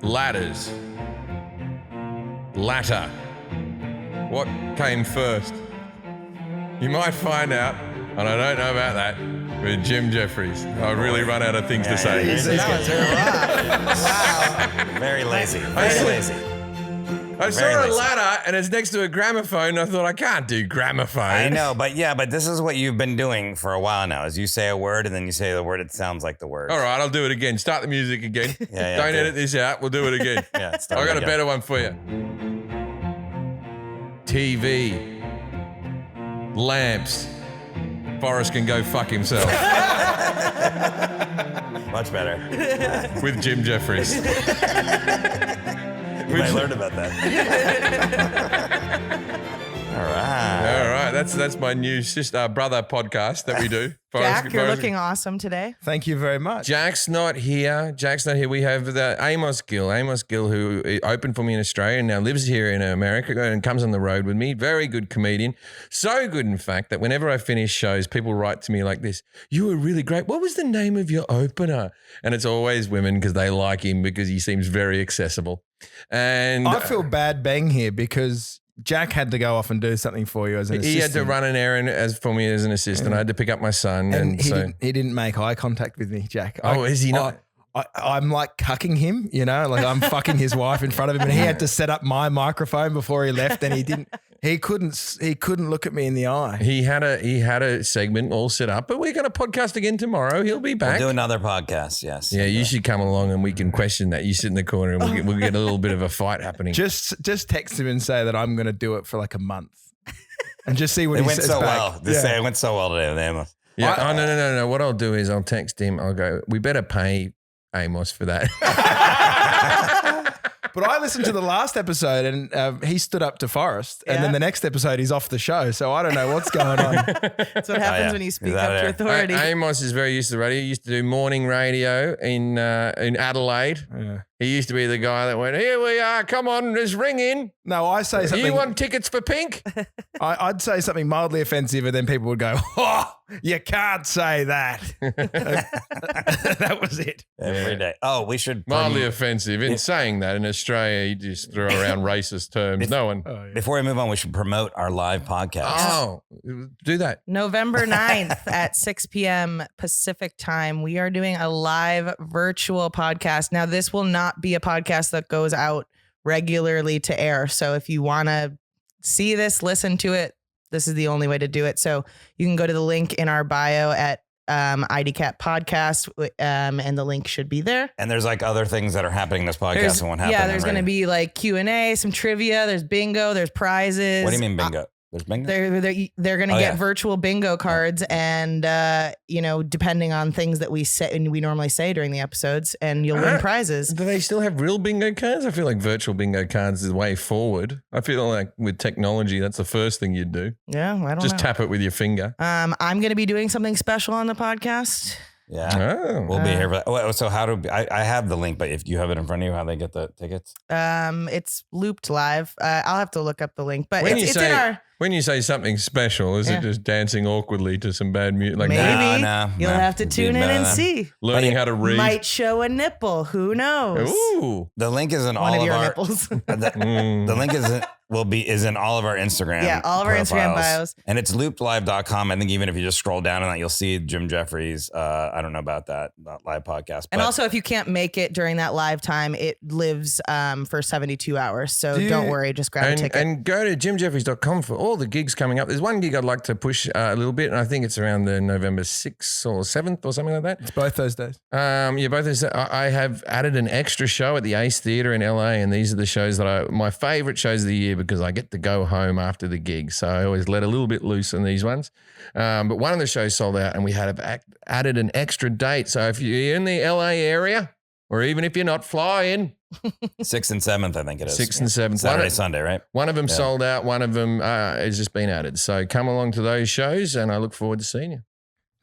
ladders. Latter. What came first? You might find out, and I don't know about that, with Jim Jefferies. I really run out of things to say. Wow. Very lazy. Very lazy. I saw a ladder and it's next to a gramophone. And I thought, I can't do gramophone. I know, but this is what you've been doing for a while now. Is you say a word and then you say the word. It sounds like the word. All right, I'll do it again. Start the music again. Don't edit this out. We'll do it again. I got a better one for you. TV. Lamps. Forrest can go fuck himself. Much better. With Jim Jefferies. I learned about that. All right. That's my new brother podcast that we do. Jack, you're looking awesome today. Thank you very much. Jack's not here. We have the Amos Gill, who opened for me in Australia and now lives here in America and comes on the road with me. Very good comedian. So good, in fact, that whenever I finish shows, people write to me like this: "You were really great. What was the name of your opener?" And it's always women because they like him because he seems very accessible. And I feel bad bang here because Jack had to go off and do something for you as an assistant. He had to run an errand for me as an assistant. I had to pick up my son. And he didn't make eye contact with me, Jack. Is he not? I'm like cucking him, like I'm fucking his wife in front of him, and he had to set up my microphone before he left, and he didn't. He couldn't look at me in the eye. He had a segment all set up, but we're going to podcast again tomorrow. He'll be back. We'll do another podcast. Yes. Yeah, you should come along and we can question that. You sit in the corner and we'll get a little bit of a fight happening. Just text him and say that I'm going to do it for like a month, and just see what he says back. Well. Just say it went so well today with Amos. Yeah. No. What I'll do is I'll text him. I'll go, we better pay Amos for that. But I listened to the last episode and he stood up to Forrest, and then the next episode he's off the show. So I don't know what's going on. That's what happens when you speak up to authority. Amos is very used to radio. He used to do morning radio in Adelaide. Yeah. He used to be the guy that went, "Here we are, come on, just ring in." No, I say something. You want tickets for Pink? I'd say something mildly offensive, and then people would go, "Oh, you can't say that." That was it. Every day. Oh, we should mildly offensive. In saying that, in Australia, you just throw around racist terms. Before we move on, we should promote our live podcast. Oh, do that. November 9th at 6 p.m. Pacific time, we are doing a live virtual podcast. Now, this will not be a podcast that goes out regularly to air. So if you want to see this, listen to it, this is the only way to do it. So you can go to the link in our bio at IDCAT podcast, and the link should be there. And there's like other things that are happening in this podcast and what happened. Yeah, there's going to be like Q&A, some trivia, there's bingo, there's prizes. What do you mean bingo? There's bingo? They're going to get virtual bingo cards, and depending on things that we say and we normally say during the episodes, and you'll win prizes. Do they still have real bingo cards? I feel like virtual bingo cards is the way forward. I feel like with technology, that's the first thing you'd do. Yeah, I don't know. Just tap it with your finger. I'm going to be doing something special on the podcast. Yeah, we'll be here. So how do I have the link? But if you have it in front of you, how they get the tickets? It's looped live. I'll have to look up the link. But it's in our. When you say something special, is it just dancing awkwardly to some bad music? Like maybe you'll have to tune in and see. Learning how to read might show a nipple. Who knows? Ooh, the link is in all of our nipples. The link is in all of our Instagram. Yeah, all of our Instagram bios. And it's loopedlive.com. I think even if you just scroll down on that, you'll see Jim Jefferies. I don't know about that live podcast. And also, if you can't make it during that live time, it lives for 72 hours. So don't worry, just grab a ticket. And go to jimjeffries.com for all the gigs coming up. There's one gig I'd like to push a little bit, and I think it's around the November 6th or 7th or something like that. It's both those days. Both those. I have added an extra show at the Ace Theatre in LA, and these are the shows that are my favorite shows of the year because I get to go home after the gig. So I always let a little bit loose on these ones. But one of the shows sold out, and we had added an extra date. So if you're in the LA area, or even if you're not, fly in. 6th and 7th, I think it is. 6th and 7th. Saturday, Sunday, right? One of them sold out. One of them has just been added. So come along to those shows, and I look forward to seeing you.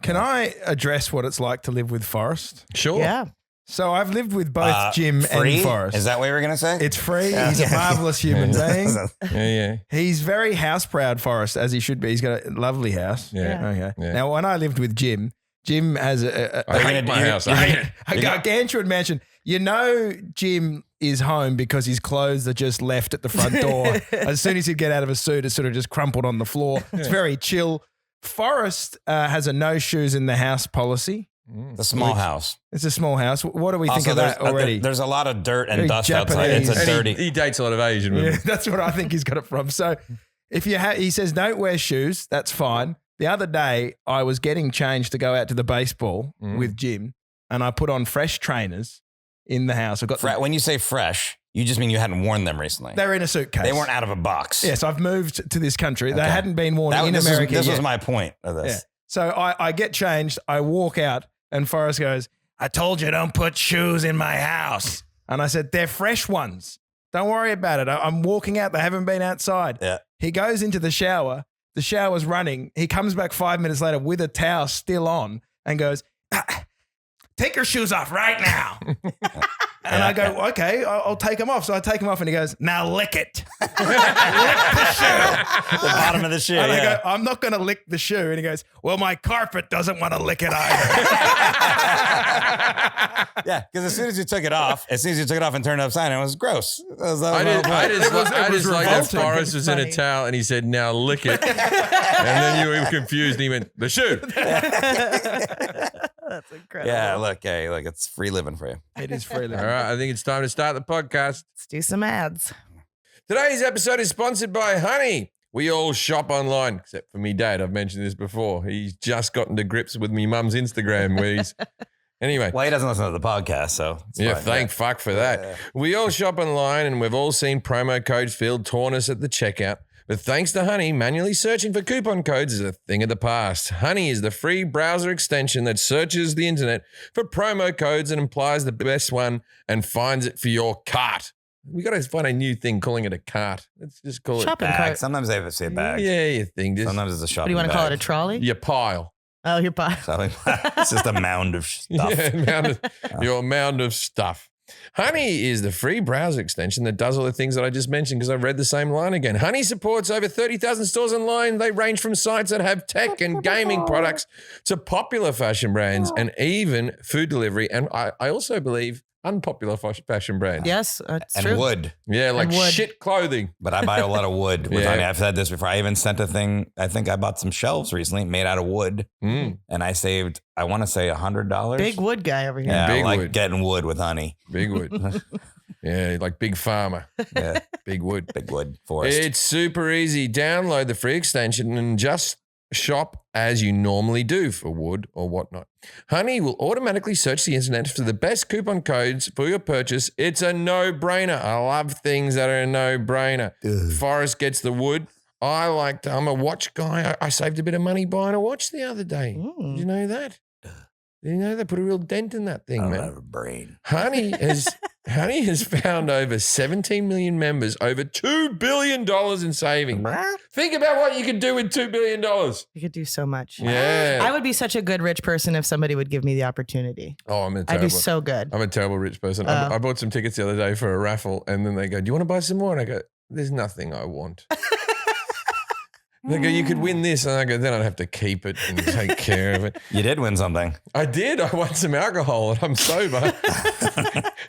Can I address what it's like to live with Forrest? Sure. Yeah. So I've lived with both Jim and Forrest. Is that what you were going to say? It's free. Yeah. He's a marvelous human being. Yeah. He's very house proud, Forrest, as he should be. He's got a lovely house. Yeah. Okay. Yeah. Now, when I lived with Jim has I hate my house. I hate it. A gargantuan mansion. Jim is home because his clothes are just left at the front door. As soon as he'd get out of a suit, it's sort of just crumpled on the floor. It's very chill. Forrest has a no shoes in the house policy. The small house. It's a small house. What do we think Also, of that already? There's a lot of dirt and Very dust outside. Japanese. It's a And dirty. He dates a lot of Asian women. Yeah, that's what I think he's got it from. So if you he says don't wear shoes, that's fine. The other day I was getting changed to go out to the baseball with Jim, and I put on fresh trainers in the house. I got When you say fresh, you just mean you hadn't worn them recently. they were in a suitcase. They weren't out of a box. Yes, I've moved to this country. They Okay. hadn't been worn in this America this yet. was my point of Yeah. this. So I get changed. I walk out, and Forrest goes, "I told you don't put shoes in my house." And I said, "They're fresh ones. Don't worry about it. I'm walking out. They haven't been outside." Yeah. He goes into the shower. The shower's running. He comes back 5 minutes later with a towel still on and goes, "Take your shoes off right now." And I go, "Okay, I'll take them off." So I take them off, and he goes, "Now lick it." Lick the shoe. The bottom of the shoe. And I Yeah. go, "I'm not going to lick the shoe." And he goes, "Well, my carpet doesn't want to lick it either." Yeah, because as soon as you took it off and turned it upside down, it was gross. It was, I just like that revolting. Forrest was in a Funny. towel and he said, "Now lick it." And then you were confused and he went, "The shoe." That's incredible. Yeah, look, it's free living for you. It is free All living. right, I think it's time to start the podcast. Let's do some ads. Today's episode is sponsored by Honey. We all shop online, except for me dad. I've mentioned this before. He's just gotten to grips with me mum's Instagram where he's... Anyway. Well, he doesn't listen to the podcast, so it's Yeah, fine. thank fuck for that. Yeah. We all shop online and we've all seen promo codes filled torn us at the checkout. But thanks to Honey, manually searching for coupon codes is a thing of the past. Honey is the free browser extension that searches the internet for promo codes and implies the best one and finds it for your cart. We got to find a new thing calling it a cart. Let's just call Shopping Bag. cart. Sometimes they have to say it. bag. Yeah, you think. Just Sometimes it's a shopping What do you want to call it? A bag. trolley? your pile. Oh, your pile. It's just a mound of stuff. Yeah, your mound of stuff. Honey is the free browser extension that does all the things that I just mentioned because I read the same line again. Honey supports over 30,000 stores online. They range from sites that have tech and gaming products to popular fashion brands and even food delivery. And I also believe unpopular fashion brands. Yes, it's And true. wood. Yeah, like And wood. shit clothing. But I buy a lot of wood with Yeah. Honey. I've said this before. I even sent a thing. I think I bought some shelves recently made out of wood, Mm, and I saved, I want to say $100. Big wood guy over here. Yeah, Big I like wood. getting wood with Honey. big wood. Yeah, like big farmer. Yeah, Big wood. big wood forest. It's super easy. Download the free extension and just shop as you normally do for wood or whatnot. Honey will automatically search the internet for the best coupon codes for your purchase. It's a no-brainer. I love things that are a no-brainer. Forrest gets the wood. I'm a watch guy. I saved a bit of money buying a watch the other day. Did you know that? Did you know they put a real dent in that I thing, don't man? have a brain. Honey has found over 17 million members, over $2 billion in savings. Think about what you could do with $2 billion. You could do so much. Yeah. I would be such a good rich person if somebody would give me the opportunity. Oh, I'm a I'd terrible. be so good. I'm a terrible rich person. Oh. I bought some tickets the other day for a raffle, and then they go, "Do you want to buy some more?" And I go, "There's nothing I want." They go, "You could win this," and I go, "Then I'd have to keep it and take care of it." You did win something. I did. I won some alcohol, and I'm sober,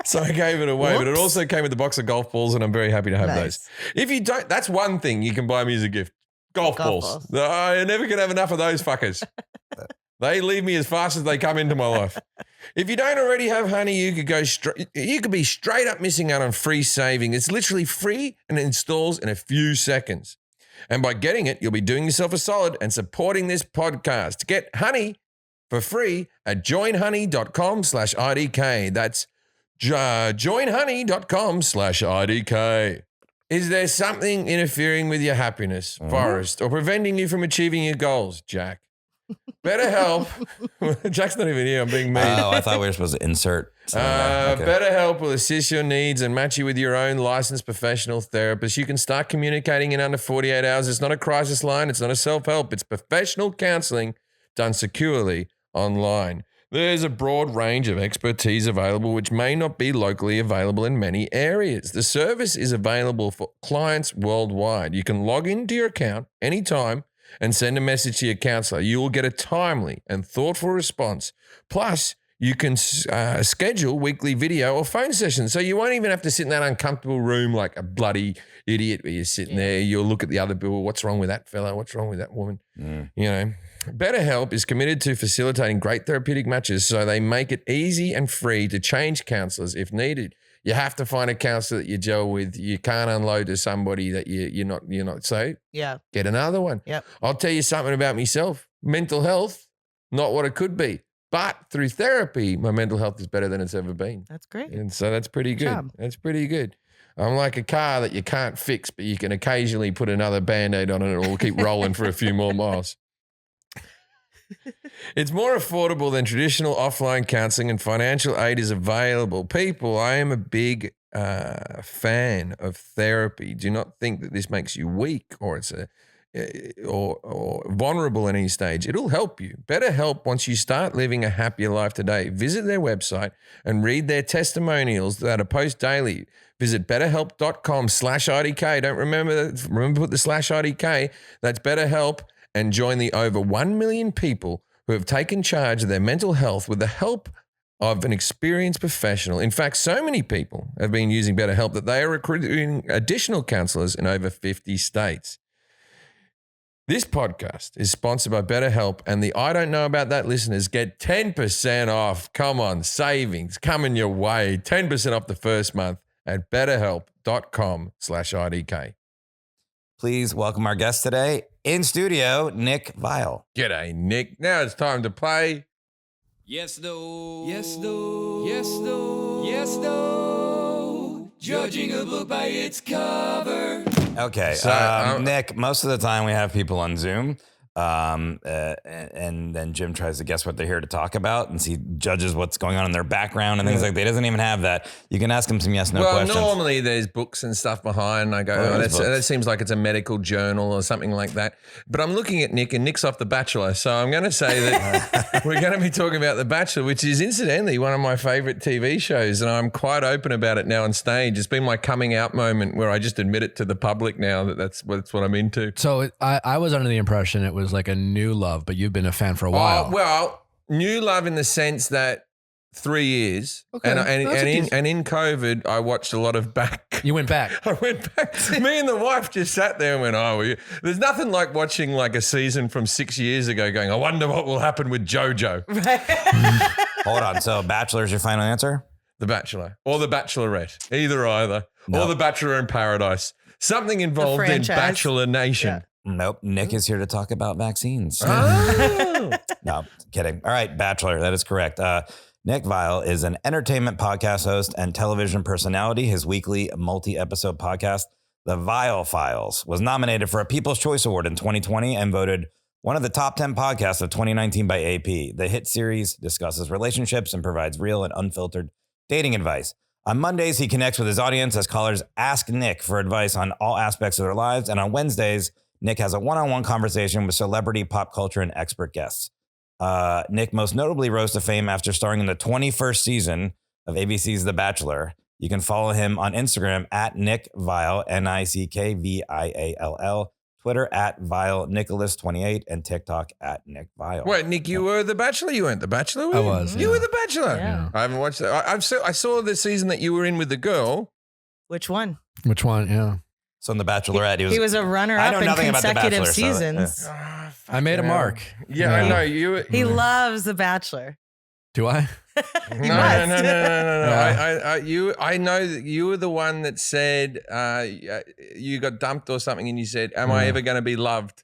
so I gave it away. But it Whoops. also came with a box of golf balls, and I'm very happy to have Nice. those. If you don't, that's one thing you can buy me as a gift: golf balls. I never can have enough of those fuckers. They leave me as fast as they come into my life. If you don't already have Honey, you could go straight. You could be straight up missing out on free saving. It's literally free and it installs in a few seconds. And by getting it, you'll be doing yourself a solid and supporting this podcast. Get Honey for free at joinhoney.com/IDK. That's joinhoney.com/IDK. Is there something interfering with your happiness, Forrest, or preventing you from achieving your goals, Jack? BetterHelp. Jack's not even here. I'm being mean. Oh, I thought we were supposed to insert. something there. Okay. BetterHelp will assist your needs and match you with your own licensed professional therapist. You can start communicating in under 48 hours. It's not a crisis line. It's not a self-help. It's professional counseling done securely online. There's a broad range of expertise available, which may not be locally available in many areas. The service is available for clients worldwide. You can log into your account anytime and send a message to your counselor. You will get a timely and thoughtful response. Plus, you can schedule weekly video or phone sessions. So you won't even have to sit in that uncomfortable room like a bloody idiot where you're sitting there. You'll look at the other people. What's wrong with that fella? What's wrong with that woman? You know, BetterHelp is committed to facilitating great therapeutic matches, so they make it easy and free to change counselors if needed. You have to find a counselor that you gel with. You can't unload to somebody that you're not. So get another one. Yep. I'll tell you something about myself. Mental health, not what it could be. But through therapy, my mental health is better than it's ever been. That's great. And so that's pretty good. job. That's pretty good. I'm like a car that you can't fix, but you can occasionally put another Band-Aid on it and it will keep rolling for a few more miles. It's more affordable than traditional offline counseling, and financial aid is available. People, I am a big fan of therapy. Do not think that this makes you weak or it's or vulnerable at any stage. It'll help you. BetterHelp wants you start living a happier life today. Visit their website and read their testimonials that are posted daily. Visit betterhelp.com/IDK. Don't remember to put the /IDK. That's BetterHelp, and join the over 1 million people who have taken charge of their mental health with the help of an experienced professional. In fact, so many people have been using BetterHelp that they are recruiting additional counselors in over 50 states. This podcast is sponsored by BetterHelp, and the I Don't Know About That listeners get 10% off. Come on, savings coming your way. 10% off the first month at betterhelp.com/IDK. Please welcome our guest today in studio, Nick Viall. G'day, Nick. Now it's time to play. Yes, no. Yes, no. Yes, no. Yes, no. Judging a book by its cover. Okay, So, Nick, most of the time we have people on Zoom, and then Jim tries to guess what they're here to talk about, and he judges what's going on in their background and things like that. He doesn't even have that. You can ask him some yes/no questions. Normally there's books and stuff behind. I go, that seems like it's a medical journal or something like that. But I'm looking at Nick, and Nick's off The Bachelor. So I'm going to say that we're going to be talking about The Bachelor, which is incidentally one of my favorite TV shows. And I'm quite open about it now on stage. It's been my coming out moment where I just admit it to the public now that's what I'm into. So I was under the impression it was like a new love, but you've been a fan for a while. Well, new love in the sense that 3 years. Okay, And in COVID, I watched a lot of back. You went back. I went back. Me and the wife just sat there and went, there's nothing like watching like a season from 6 years ago going, I wonder what will happen with JoJo. Hold on. So Bachelor's your final answer? The Bachelor or The Bachelorette, either. No. Or The Bachelor in Paradise. Something involved in franchise. Bachelor Nation. Yeah. Nope. Nick is here to talk about vaccines. Oh. No, kidding. All right, Bachelor. That is correct. Nick Viall is an entertainment podcast host and television personality. His weekly multi-episode podcast, The Viall Files, was nominated for a People's Choice Award in 2020 and voted one of the top 10 podcasts of 2019 by AP. The hit series discusses relationships and provides real and unfiltered dating advice. On Mondays, he connects with his audience as callers ask Nick for advice on all aspects of their lives. And on Wednesdays, Nick has a one-on-one conversation with celebrity, pop culture, and expert guests. Nick most notably rose to fame after starring in the 21st season of ABC's The Bachelor. You can follow him on Instagram at Nick Viall, NickViall, Twitter at ViallNicholas28, and TikTok at Nick Viall. Wait, Nick, you were The Bachelor? You weren't The Bachelor? I was. You yeah. were The Bachelor? Yeah. I haven't watched that. I saw the season that you were in with the girl. Which one? Which one? Yeah. So in The Bachelorette, He was a I runner-up know in nothing about The consecutive Bachelor, so, seasons. I made a mark. Yeah, I know. You. He loves The Bachelor. Do I? No, must. no. I know that you were the one that said you got dumped or something, and you said, "Am I ever going to be loved?"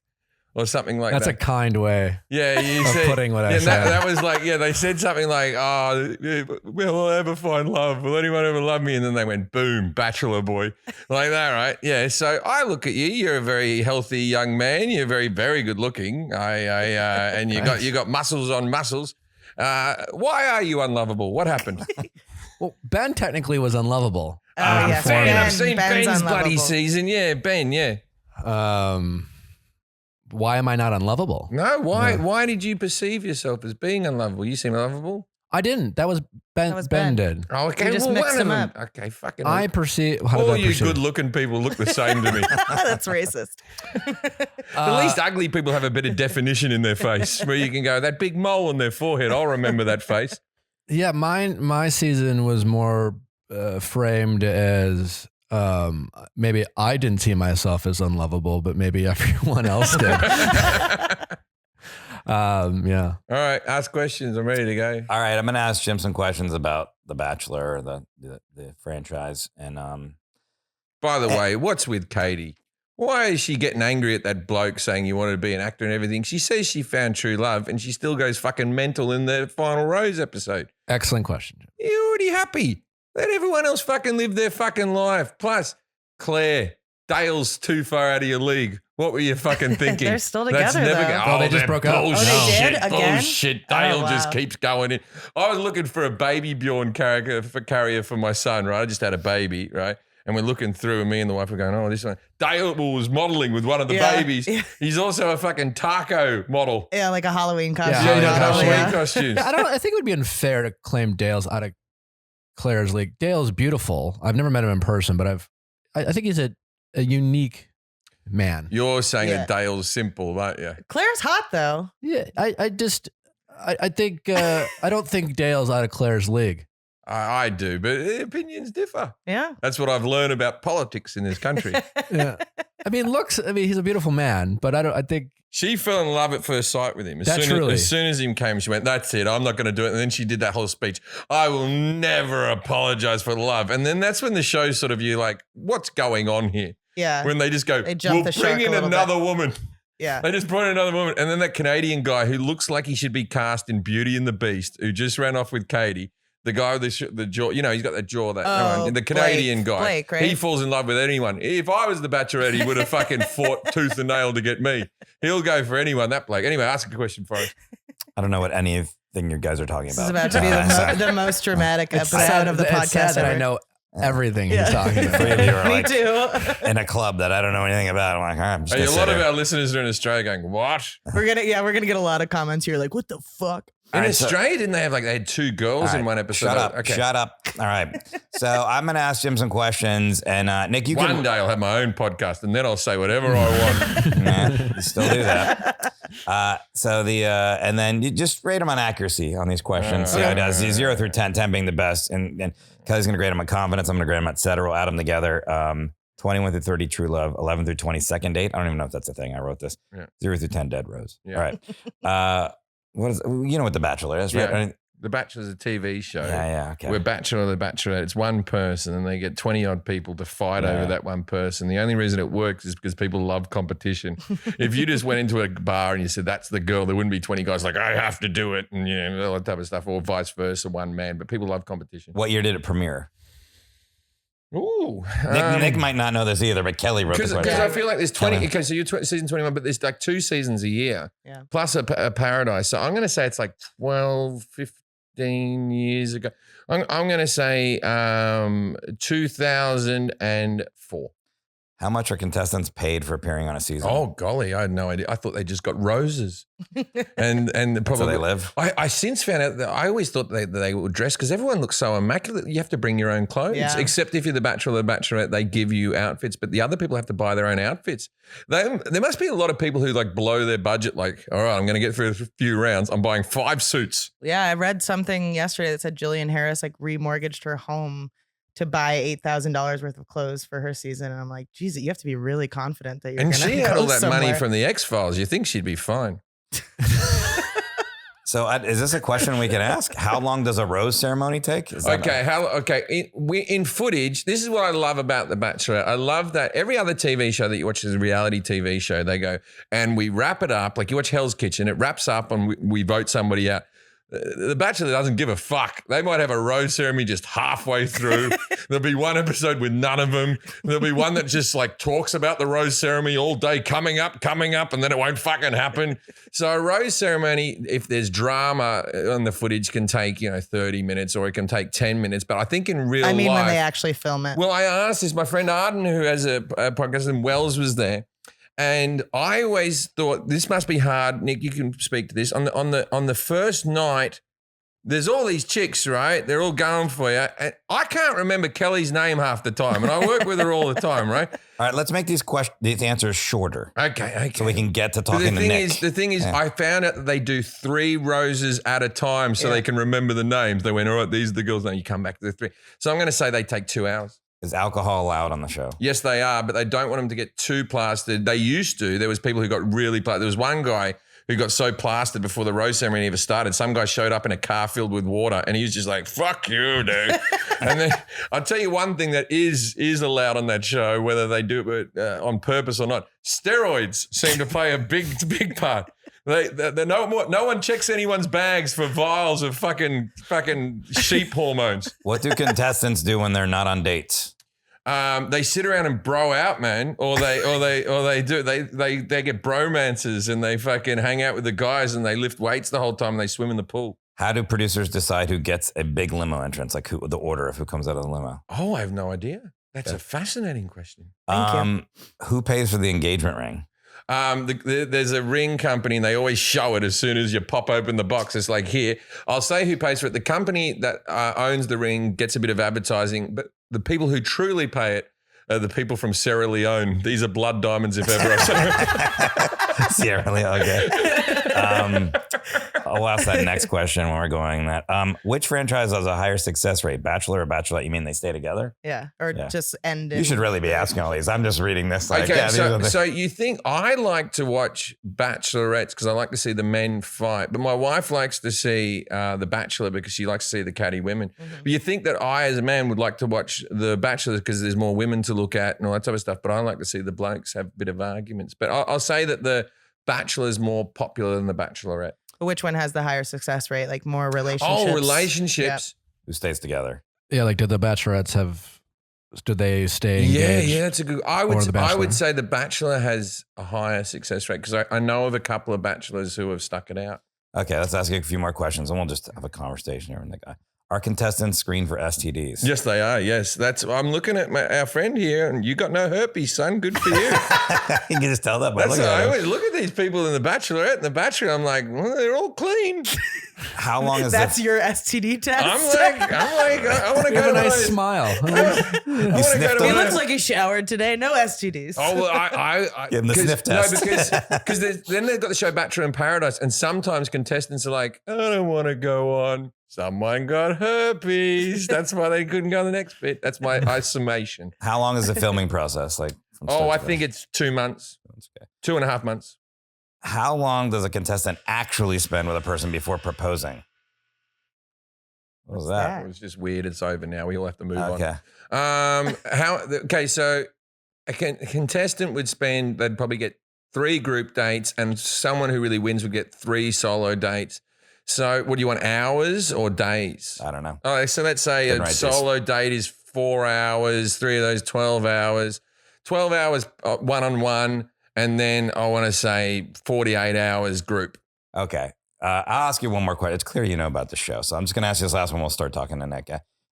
Or something like That's that. a kind way. Yeah, you of said putting what I yeah, said. That was like, yeah, they said something like, "Oh, will I ever find love? Will anyone ever love me?" And then they went, "Boom, Bachelor boy," like that, right? Yeah. So I look at you. You're a very healthy young man. You're very, very good looking. And you got muscles on muscles. Why are you unlovable? What happened? Well, Ben technically was unlovable. Oh, yeah. Fair enough. I've seen Ben's Ben's bloody unlovable. season. Yeah, Ben. Yeah. Why am I not unlovable? No. Why? Why did you perceive yourself as being unlovable? You seem lovable. I didn't. That was Ben. That was Ben Ben. did. Oh, okay. You just well, mixed one of them them. up. Okay, fucking. I perceive. How did all I you perceive? good-looking people look the same to me. That's racist. At least ugly people have a bit of definition in their face where you can go, that big mole on their forehead, I'll remember that face. Yeah, my season was more framed as maybe I didn't see myself as unlovable, but maybe everyone else did. Yeah. All right, ask questions. I'm ready to go. All right, I'm going to ask Jim some questions about The Bachelor, the franchise. And By the way, what's with Katie? Why is she getting angry at that bloke saying you wanted to be an actor and everything? She says she found true love and she still goes fucking mental in the final Rose episode. Excellent question. You're already happy. Let everyone else fucking live their fucking life. Plus, Claire, Dale's too far out of your league. What were you fucking thinking? They're still together, though. Oh, they just broke up. Bullshit, Oh, they did? Again? bullshit. Dale Oh, wow. just keeps going in. I was looking for a baby Bjorn carrier for my son, right? I just had a baby, right? And we're looking through, and me and the wife were going, oh, this one. Dale was modeling with one of the Yeah. babies. Yeah. He's also a fucking taco model. Yeah, like a Halloween costume. Yeah, Yeah, yeah, Halloween yeah. costumes. Yeah, I think it would be unfair to claim Dale's out of Claire's league. Dale's beautiful. I've never met him in person, but I think he's a unique man. You're saying Yeah. that Dale's simple, aren't you? Claire's hot, though. Yeah, I think I don't think Dale's out of Claire's league. I do, but opinions differ. Yeah. That's what I've learned about politics in this country. Yeah, I mean, he's a beautiful man, but I think She fell in love at first sight with him. Truly. As soon as he came, she went, that's it. I'm not going to do it. And then she did that whole speech. I will never apologize for love. And then that's when the show sort of, you're like, what's going on here? Yeah. When they just go, They jump we'll the shark bring a in little bit. another woman. Yeah. They just brought in another woman. And then that Canadian guy who looks like he should be cast in Beauty and the Beast, who just ran off with Katie. The guy with the jaw, he's got that jaw. The Canadian guy. Blake, right? He falls in love with anyone. If I was the Bachelorette, he would have fucking fought tooth and nail to get me. He'll go for anyone, that Blake. Anyway, ask a question for us. I don't know what anything you guys are talking This about. is about to be the most dramatic episode of the it's sad podcast that I ever. know everything he's talking Three about. of you are Me like too. in a club that I don't know anything about. I'm like, all right, I'm just Hey, a gonna lot sit of here. our listeners are in Australia going, what? We're gonna get a lot of comments here like, what the fuck? In All right, so- Australia, didn't they had two girls All in right, one episode? Shut up. Okay. Shut up. All right. So I'm going to ask Jim some questions. And Nick, you One can. day I'll have my own podcast and then I'll say whatever I want. Nah, you still do that. And then you just rate him on accuracy on these questions. See how he does. 0 through 10, 10 being the best. And Kelly's going to grade him on confidence. I'm going to grade him at etc. We'll add them together. 21 through 30, true love. 11 through 20, second date. I don't even know if that's a thing. I wrote this. Yeah. 0 through 10, dead rose. Yeah. All right. What is, you know what The Bachelor is, right? Yeah. The Bachelor's a TV show. Yeah. Okay. We're Bachelor, the Bachelorette. It's one person and they get 20 odd people to fight over that one person. The only reason it works is because people love competition. If you just went into a bar and you said, that's the girl, there wouldn't be 20 guys like, I have to do it. And, all that type of stuff, or vice versa, one man. But people love competition. What year did it premiere? Ooh. Nick might not know this either, but Kelly wrote the Because question. I feel like there's 20. Tell Okay, so you're season 21, but there's like 2 seasons a year. Yeah. Plus a Paradise. So I'm going to say it's like 12, 15 years ago. I'm going to say 2004. How much are contestants paid for appearing on a season? Oh, golly. I had no idea. I thought they just got roses. and That's probably how they live. I since found out that I always thought they would dress because everyone looks so immaculate. You have to bring your own clothes, Yeah. except if you're the Bachelor or the Bachelorette, they give you outfits, but the other people have to buy their own outfits. There must be a lot of people who like blow their budget. Like, all right, I'm going to get through a few rounds. I'm buying 5 suits. Yeah, I read something yesterday that said Jillian Harris like remortgaged her home to buy $8,000 worth of clothes for her season. And I'm like, geez, you have to be really confident that you're And gonna she had go all that money somewhere. from the X-Files. You think she'd be fine. So is this a question we can ask? How long does a rose ceremony take? Is that In footage, this is what I love about The Bachelor. I love that every other TV show that you watch is a reality TV show. They go, and we wrap it up. Like you watch Hell's Kitchen, it wraps up and we vote somebody out. The Bachelor doesn't give a fuck. They might have a rose ceremony just halfway through. There'll be one episode with none of them. There'll be one that just like talks about the rose ceremony all day, coming up, and then it won't fucking happen. So a rose ceremony, if there's drama on the footage, can take 30 minutes or it can take 10 minutes. But I think in real life, when they actually film it. well, I asked this. My friend Arden, who has a podcast in Wells, was there. And I always thought this must be hard. Nick, you can speak to this. On the first night there's all these chicks, right? They're all going for you. And I can't remember Kelly's name half the time, and I work with her all the time, right? All right, let's make these answers shorter. Okay. So we can get to But talking to Nick. the thing is, I found out that they do 3 roses at a time so they can remember the names. They went, all right, these are the girls. Now you come back to the 3. So I'm going to say they take 2 hours. Is alcohol allowed on the show? Yes, they are, but they don't want them to get too plastered. They used to. There was people who got really plastered. There was one guy who got so plastered before the rose ceremony ever started. Some guy showed up in a car filled with water and he was just like, fuck you, dude. And then I'll tell you one thing that is allowed on that show, whether they do it on purpose or not. Steroids seem to play a big part. No one checks anyone's bags for vials of fucking sheep hormones. What do contestants do when they're not on dates? They sit around and bro out, man, or they get bromances and they fucking hang out with the guys and they lift weights the whole time and they swim in the pool. How do producers decide who gets a big limo entrance? Like the order of who comes out of the limo? Oh, I have no idea. That's a fascinating question. Who pays for the engagement ring? There's a ring company and they always show it as soon as you pop open the box. It's like, here, I'll say who pays for it. The company that owns the ring gets a bit of advertising, but the people who truly pay it are the people from Sierra Leone. These are blood diamonds, if ever I've seen. Sierra Leone, okay. I'll ask that next question when we're going that. Which franchise has a higher success rate, Bachelor or Bachelorette? You mean they stay together? Yeah. Or just end it. You should really be asking all these. I'm just reading this. Like, Okay, so you think I like to watch Bachelorettes because I like to see the men fight, but my wife likes to see The Bachelor because she likes to see the catty women. Mm-hmm. But you think that I, as a man, would like to watch The Bachelor because there's more women to look at and all that type of stuff, but I like to see the blokes have a bit of arguments. But I'll say that The Bachelor is more popular than The Bachelorette. Which one has the higher success rate? Like more relationships? Oh, relationships. Who stays together? Yeah, like did the Bachelorettes did they stay engaged? Yeah, that's a good. I would say The Bachelor has a higher success rate because I know of a couple of bachelors who have stuck it out. Okay, let's ask you a few more questions and we'll just have a conversation here with Nick. Are contestants screened for STDs? Yes, they are. Yes, I'm looking at our friend here, and you got no herpes, son. Good for you. You can just tell that by looking I at always look at these people in The Bachelorette and The Bachelor. I'm like, well, they're all clean. How long is That's your STD test? I'm like, I want to go Have a to nice smile. He looks like he showered today. No STDs. Oh, well, I Give him the sniff test. No, because then they've got the show Bachelor in Paradise, and sometimes contestants are like, I don't want to go on. Someone got herpes. That's why they couldn't go on the next bit. That's my summation. How long is the filming process? Like, I think it's 2 months, 2.5 months. How long does a contestant actually spend with a person before proposing? What was that? It was just weird. It's over now. We all have to move Okay. on. So a contestant would spend, they'd probably get 3 group dates, and someone who really wins would get 3 solo dates. So what do you want, hours or days? I don't know. All right, so let's say a solo date is 4 hours, 3 of those 12 hours. 12 hours one-on-one, and then I want to say 48 hours group. Okay. I'll ask you one more question. It's clear you know about the show, so I'm just going to ask you this last one. We'll start talking to Nick.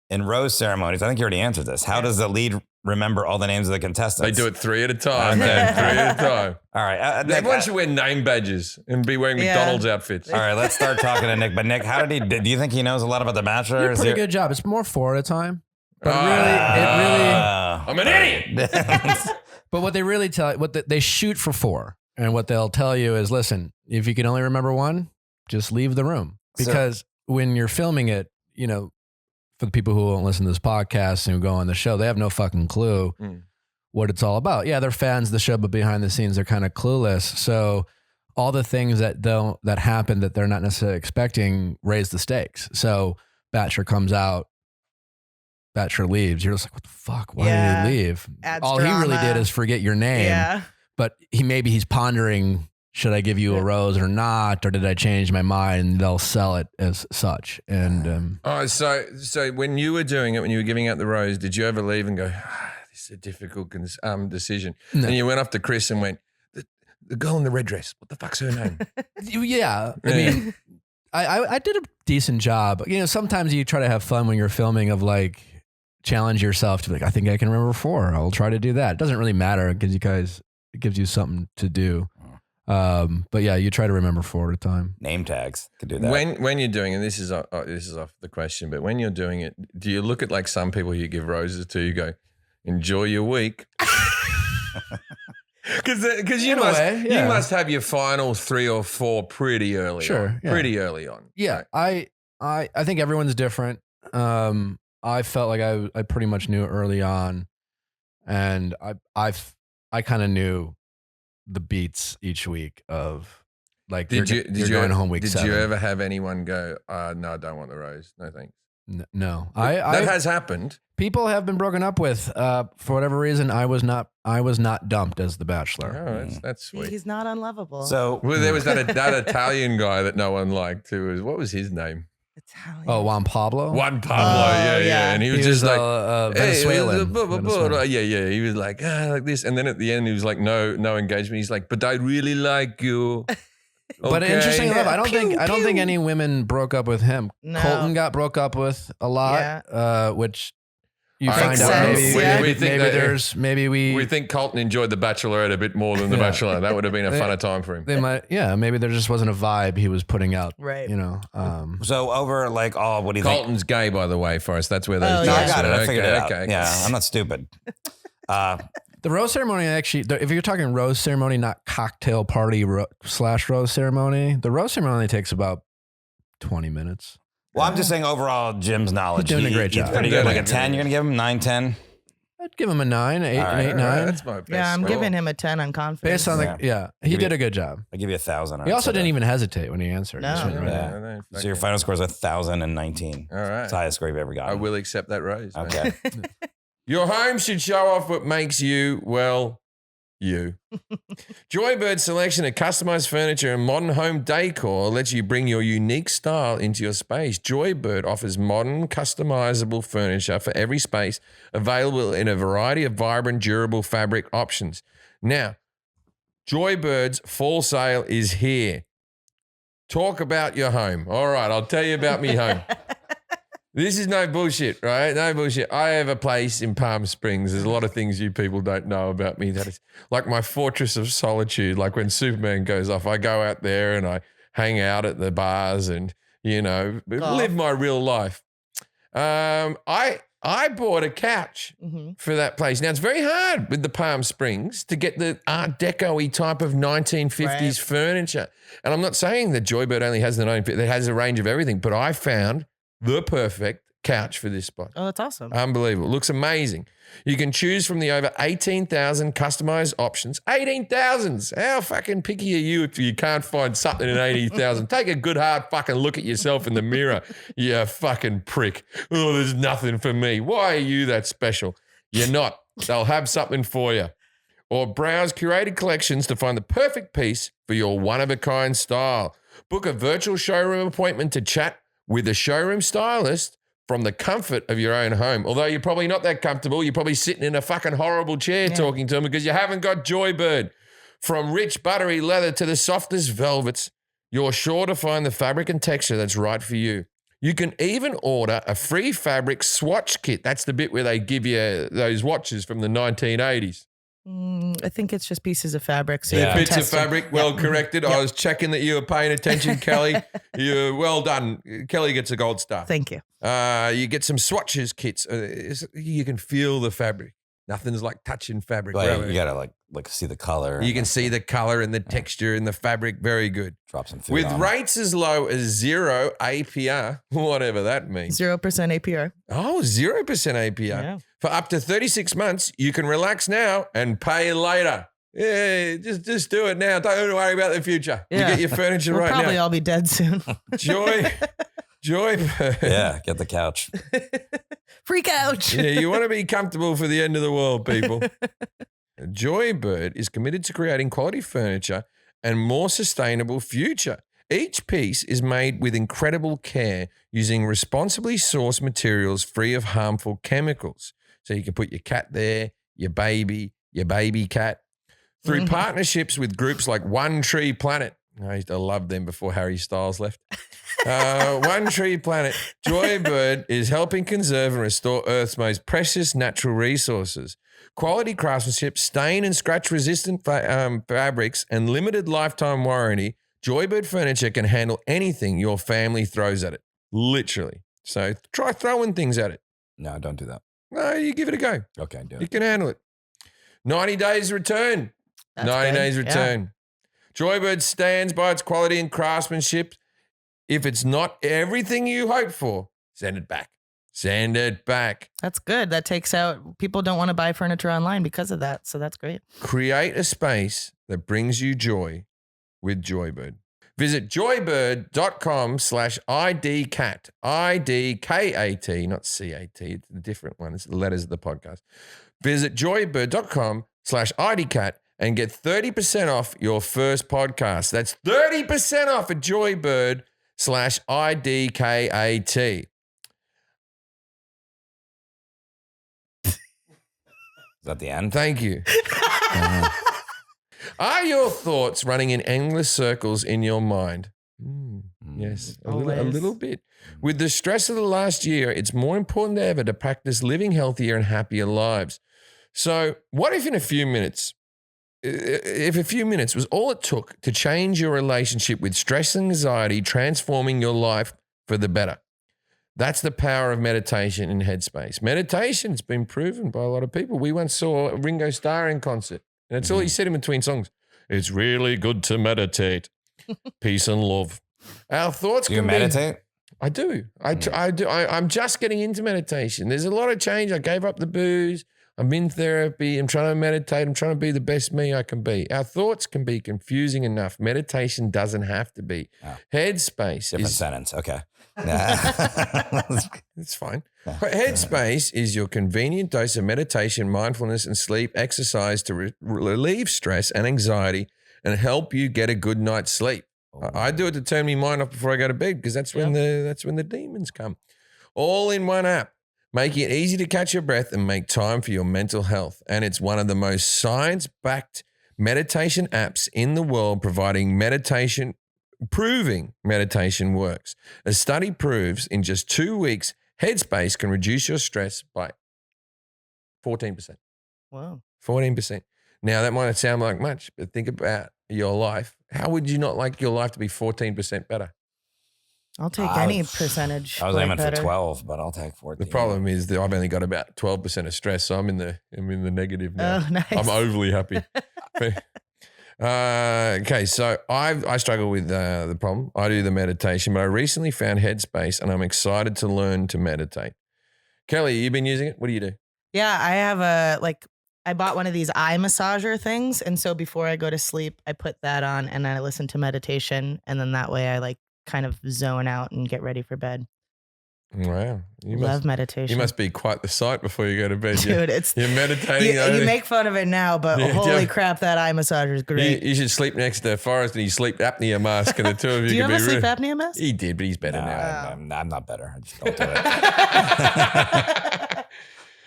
In rose ceremonies, I think you already answered this. How does the lead remember all the names of the contestants? They do it 3 at a time, man. 3 at a time. All right. Nick, everyone should wear name badges and be wearing McDonald's outfits. All right, let's start talking to Nick. But Nick, do you think he knows a lot about The Bachelor? You did a pretty good job. It's more 4 at a time. But I'm an idiot. But what they really they shoot for 4, and what they'll tell you is, listen, if you can only remember 1, just leave the room, because when you're filming it, for the people who won't listen to this podcast and who go on the show, they have no fucking clue what it's all about. Yeah, they're fans of the show, but behind the scenes, they're kind of clueless. So all the things that happen that they're not necessarily expecting raise the stakes. So Bachelor comes out, Bachelor leaves. You're just like, what the fuck? Why did he leave? All he really did is forget your name. Yeah. But he's pondering, should I give you a rose or not? Or did I change my mind? And they'll sell it as such. And so when you were doing it, when you were giving out the rose, did you ever leave and go, this is a difficult decision? No. And you went up to Chris and went, the girl in the red dress, what the fuck's her name? Yeah. I mean, I did a decent job. Sometimes you try to have fun when you're filming, of like, challenge yourself to be like, I think I can remember 4. I'll try to do that. It doesn't really matter because it gives you something to do. But yeah, you try to remember 4 at a time. Name tags could do that. When you're doing it, this is off the question, but when you're doing it, do you look at like some people you give roses to? You go, enjoy your week, because you In a must way, yeah. you must have your final 3 or 4 pretty early. Sure, on, yeah. pretty early on. Yeah, right? I think everyone's different. I felt like I pretty much knew early on, and I kind of knew the beats each week of like you're going home week 7. Did you ever have anyone go, no, I don't want the rose, no thanks? No, That has happened. people have been broken up with for whatever reason. I was not dumped as the Bachelor. Oh, that's sweet. He's not unlovable. So Well, there was that Italian guy that no one liked too. What was his name? Italian. Oh, Juan Pablo. Juan Pablo. Oh, yeah. yeah. And he was just like, Venezuelan. Hey, yeah. He was like this, and then at the end he was like, no engagement. He's like, but I really like you. But Okay. interesting enough, I don't Pew, think any women broke up with him. No. Colton got broke up with a lot, which you I find think out sense, maybe yeah. We think that- maybe We think Colton enjoyed the Bachelorette a bit more than the Yeah. Bachelor. That would have been a funner time for him. they might maybe there just wasn't a vibe he was putting out. Right. You know. So over like what do you think? Colton's gay, by the way, Forrest. That's where those. Oh, No, I yeah. got it. I Okay, figured it out. okay. Yeah, I'm not stupid. The rose ceremony actually, if you're talking rose ceremony, not cocktail party / rose ceremony, the rose ceremony takes about 20 minutes. Well, I'm just saying overall, Jim's knowledge. He's doing a great He's job. pretty good. Like a Yeah. 10. You're gonna give him 9, 10. I'd give him a 9, 8, All right, 8, All right, 9. that's my best. Yeah, I'm score. giving him a 10 on confidence. Based on he Give did you- a good job. I'll give you 1,000. He also didn't even hesitate when he answered. No. He just went right Yeah. in. No, So your final score is 1,019. All right. It's the highest score you've ever I gotten. will accept that rose. mate. Okay. Your home should show off what makes you, well, you. Joybird's selection of customized furniture and modern home decor lets you bring your unique style into your space. Joybird offers modern, customizable furniture for every space, available in a variety of vibrant, durable fabric options. Now, Joybird's fall sale is here. Talk about your home. All right, I'll tell you about me home. This is no bullshit, right? No bullshit. I have a place in Palm Springs. There's a lot of things you people don't know about me. That is like my fortress of solitude. Like when Superman goes off, I go out there and I hang out at the bars and, live my real life. I bought a couch for that place. Now, it's very hard with the Palm Springs to get the Art Deco-y type of 1950s furniture. And I'm not saying that Joybird only has the 1950s. It has a range of everything, but I found the perfect couch for this spot. Oh, that's awesome. Unbelievable. Looks amazing. You can choose from the over 18,000 customized options. 18,000. How fucking picky are you if you can't find something in 80,000? Take a good hard fucking look at yourself in the mirror, you fucking prick. Oh, there's nothing for me. Why are you that special? You're not. They'll have something for you. Or browse curated collections to find the perfect piece for your one-of-a-kind style. Book a virtual showroom appointment to chat with a showroom stylist from the comfort of your own home. Although you're probably not that comfortable. You're probably sitting in a fucking horrible chair talking to them because you haven't got Joybird. From rich buttery leather to the softest velvets, you're sure to find the fabric and texture that's right for you. You can even order a free fabric swatch kit. That's the bit where they give you those watches from the 1980s. I think it's just pieces of fabric. So Yeah. you can Bits of test them. fabric, well corrected. I was checking that you were paying attention, Kelly. You're well done. Kelly gets a gold star. Thank you. You get some swatches kits. You can feel the fabric. Nothing's like touching fabric. Like, really. you gotta like see the color. You can see the color and the texture and the fabric. Very good. drop some food With on it. rates as low as 0 APR, whatever that means. 0% APR. Oh, 0% APR. Yeah. For up to 36 months, you can relax now and pay later. Yeah, just do it now. Don't worry about the future. Yeah. You get your furniture We'll right probably now. all be dead soon. Joy. Yeah, get the couch. Freak out. Yeah, you want to be comfortable for the end of the world, people. Joybird is committed to creating quality furniture and more sustainable future. Each piece is made with incredible care using responsibly sourced materials free of harmful chemicals. So you can put your cat there, your baby cat. Through partnerships with groups like One Tree Planet. I used to love them before Harry Styles left. One Tree Planet. Joybird is helping conserve and restore Earth's most precious natural resources. Quality craftsmanship, stain and scratch resistant fabrics, and limited lifetime warranty. Joybird furniture can handle anything your family throws at it. Literally. So try throwing things at it. No, don't do that. No, you give it a go. Okay, do You it. can handle it. 90 days return. That's 90 good. days return. Joybird stands by its quality and craftsmanship. If it's not everything you hoped for, send it back. Send it back. That's good. That takes out, people don't want to buy furniture online because of that. So that's great. Create a space that brings you joy with Joybird. Visit joybird.com/IDCAT. IDKAT, not CAT. It's a different one. It's the letters of the podcast. Visit joybird.com/IDCAT and get 30% off your first podcast. That's 30% off at joybird/IDKAT. Is that the end? Thank you. Are your thoughts running in endless circles in your mind? Yes, a Always. little bit. With the stress of the last year, it's more important than ever to practice living healthier and happier lives. So what if in a few minutes, if a few minutes was all it took to change your relationship with stress and anxiety, transforming your life for the better? That's the power of meditation in Headspace. Meditation, it's been proven by a lot of people. We once saw Ringo Starr in concert, and that's all he said in between songs. It's really good to meditate. Peace and love. Our thoughts Do you can be- meditate? I do. I do. I'm just getting into meditation. There's a lot of change. I gave up the booze. I'm in therapy. I'm trying to meditate. I'm trying to be the best me I can be. Our thoughts can be confusing enough. Meditation doesn't have to be. Oh. Headspace Different is sentence. Okay. it's fine. But Headspace is your convenient dose of meditation, mindfulness, and sleep exercise to relieve stress and anxiety and help you get a good night's sleep. I do it to turn my mind off before I go to bed because that's when the demons come. All in one app, making it easy to catch your breath and make time for your mental health. And it's one of the most science-backed meditation apps in the world, proving meditation works. A study proves in just 2 weeks, Headspace can reduce your stress by 14%. Wow. 14%. Now, that might not sound like much, but think about your life. How would you not like your life to be 14% better? I'll take any percentage. I was like aiming for better. 12, but I'll take 14. The problem is that I've only got about 12% of stress, so I'm in the negative now. Oh, nice. I'm overly happy. Okay, so I struggle with the problem. I do the meditation, but I recently found Headspace, and I'm excited to learn to meditate. Kelly, you've been using it? What do you do? Yeah, I have I bought one of these eye massager things. And so before I go to sleep, I put that on and then I listen to meditation. And then that way I kind of zone out and get ready for bed. Wow. Love meditation. You must be quite the sight before you go to bed. Dude, it's You're meditating. you make fun of it now, but Yeah, holy yeah. crap, that eye massager is great. You should sleep next to Forrest and his sleep apnea mask, and the two of you Do you can have be a sleep real- apnea mask? He did, but he's better No, now. I'm not better. I just don't do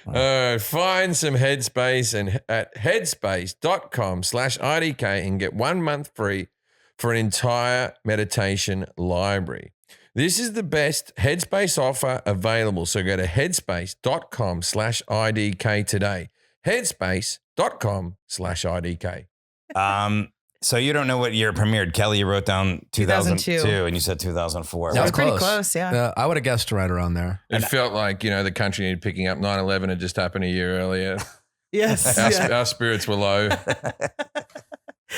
it. Find some Headspace and at headspace.com/IDK and get 1 month free for an entire meditation library. This is the best Headspace offer available. So go to headspace.com/IDK today. Headspace.com/IDK. So you don't know what year it premiered. Kelly, you wrote down 2002 2002. and you said 2004. That was pretty close. close, yeah. I would have guessed right around there. It felt like, the country needed picking up. 9/11 had just happened a year earlier. Yes. Our, yeah. our spirits were low.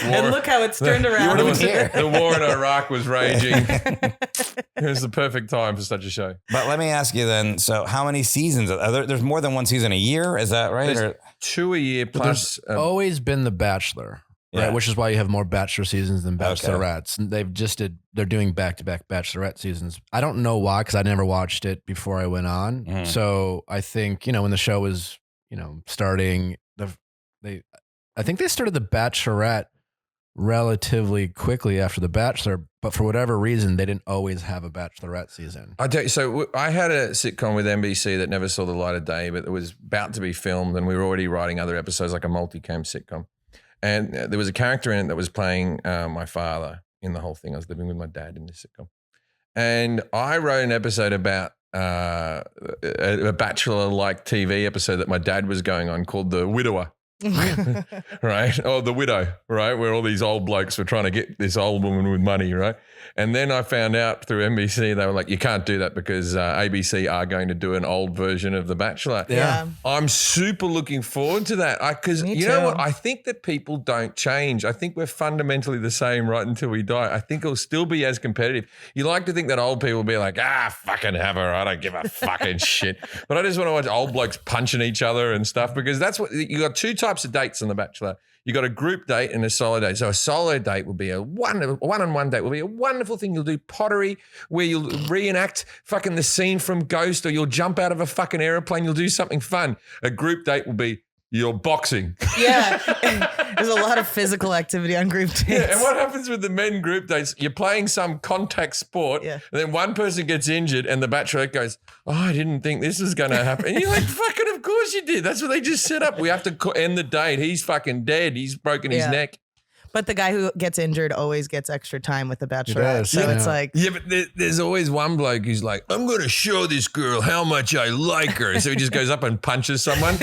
And look how it's turned around. The war in Iraq was raging. It was the perfect time for such a show. But let me ask you then, so how many seasons? There's more than one season a year? Is that right? There's 2 a year But plus. there's always been The Bachelor, right? Yeah. Which is why you have more Bachelor seasons than Okay. Bachelorettes. And they're doing back-to-back Bachelorette seasons. I don't know why, because I never watched it before I went on. Mhm. So I think, when the show was, starting, I think they started The Bachelorette relatively quickly after The Bachelor, but for whatever reason, they didn't always have a Bachelorette season. I tell you, so I had a sitcom with NBC that never saw the light of day, but it was about to be filmed, and we were already writing other episodes, like a multicam sitcom. And there was a character in it that was playing my father, in the whole thing. I was living with my dad in this sitcom. And I wrote an episode about a Bachelor-like TV episode that my dad was going on called The Widower. Right? Or The Widow, right? Where all these old blokes were trying to get this old woman with money, right? And then I found out through NBC, they were like, you can't do that because ABC are going to do an old version of The Bachelor. Yeah. I'm super looking forward to that because Me you know too. what? I think that people don't change. I think we're fundamentally the same right until we die. I think it'll still be as competitive. You like to think that old people will be like, fucking have her. I don't give a fucking shit. But I just want to watch old blokes punching each other and stuff because that's what you got. Two types of dates on The Bachelor. You got a group date and a solo date. So a solo date will be a one-on-one date will be a wonderful thing. You'll do pottery where you'll reenact fucking the scene from Ghost, or you'll jump out of a fucking airplane. You'll do something fun. A group date will be you're boxing. Yeah. There's a lot of physical activity on group dates. Yeah, and what happens with the men group dates? You're playing some contact sport, Yeah. and then one person gets injured, and the bachelorette goes, I didn't think this was going to happen. And you're like, fucking, of course you did. That's what they just set up. We have to end the date. He's fucking dead. He's broken his Yeah. neck. But the guy who gets injured always gets extra time with the Bachelorette. does, So yeah. it's like, Yeah, but there's always one bloke who's like, I'm going to show this girl how much I like her. So he just goes up and punches someone.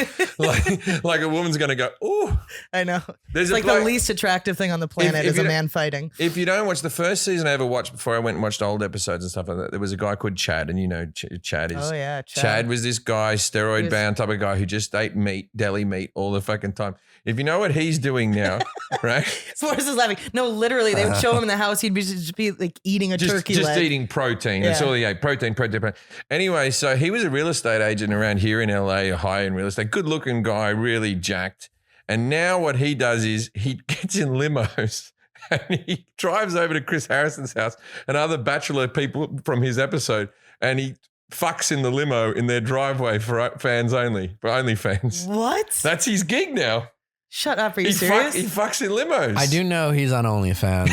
like a woman's going to go, oh. I know. There's It's a like bloke- the least attractive thing on the planet if is you a don't- man fighting. If you don't watch the first season I ever watched before I went and watched old episodes and stuff like that, there was a guy called Chad, and you know Chad is. Oh, yeah. Chad was this guy, steroid He was- bound type of guy who just ate meat, deli meat all the fucking time. If you know what he's doing now, right? Morris is laughing. No, literally, they would show him in the house. He'd just be like eating a turkey Just leg. eating protein. That's Yeah. all he ate. Protein. Anyway, so he was a real estate agent around here in LA, high in real estate. Good looking guy, really jacked. And now what he does is he gets in limos and he drives over to Chris Harrison's house and other Bachelor people from his episode, and he fucks in the limo in their driveway for fans only, for OnlyFans. What? That's his gig now. Shut up. Are you He serious? fucks in limos. I do know he's on OnlyFans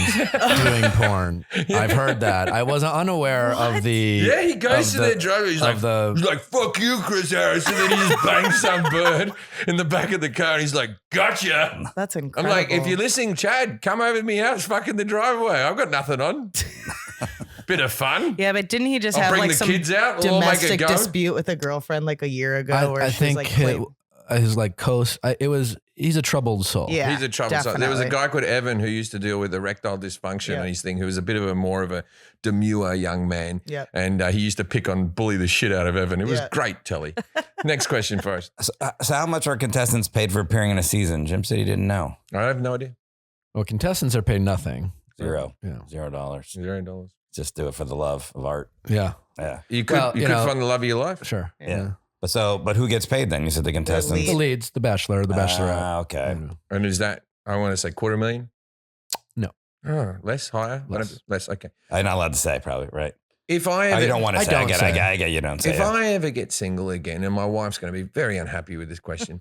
doing porn. I've heard that. I wasn't unaware of the. Yeah, he goes to of their the- driveway. He's of like, fuck you, Chris Harrison. And then he just bangs some bird in the back of the car. And he's like, gotcha. That's I'm incredible. like, if you're listening, Chad, come over to me house, fuck in the driveway. I've got nothing on. Bit of fun. Yeah, but didn't he just I'll have bring like the some kids out. We'll all make it domestic go. dispute with a girlfriend like a year ago? where I she was think like, his like he's a troubled soul. yeah, He's a troublesome. There was a definitely. guy called Evan who used to deal with erectile dysfunction Yeah. and his thing, who was a bit of a more of a demure young man. Yeah. And he used to pick on, bully the shit out of Evan. It was Yeah. great, Telly. Next question for us. So how much are contestants paid for appearing in a season? Jim said he didn't know. I have no idea. Well, contestants are paid nothing. Zero. Yeah. $0. $0. Just do it for the love of art. Yeah. Yeah. You could, Well, you you could know- find the love of your life. Sure. Yeah. But who gets paid then? You said the contestants. The leads, the Bachelor, the Bachelorette. Okay. And is that, I want to say $250,000? No. Oh, less, higher? Less, okay. I'm not allowed to say, probably, right? If I Oh, ever, you don't want to I say. I don't get, say. I get you don't say if it. I ever get single again, and my wife's going to be very unhappy with this question,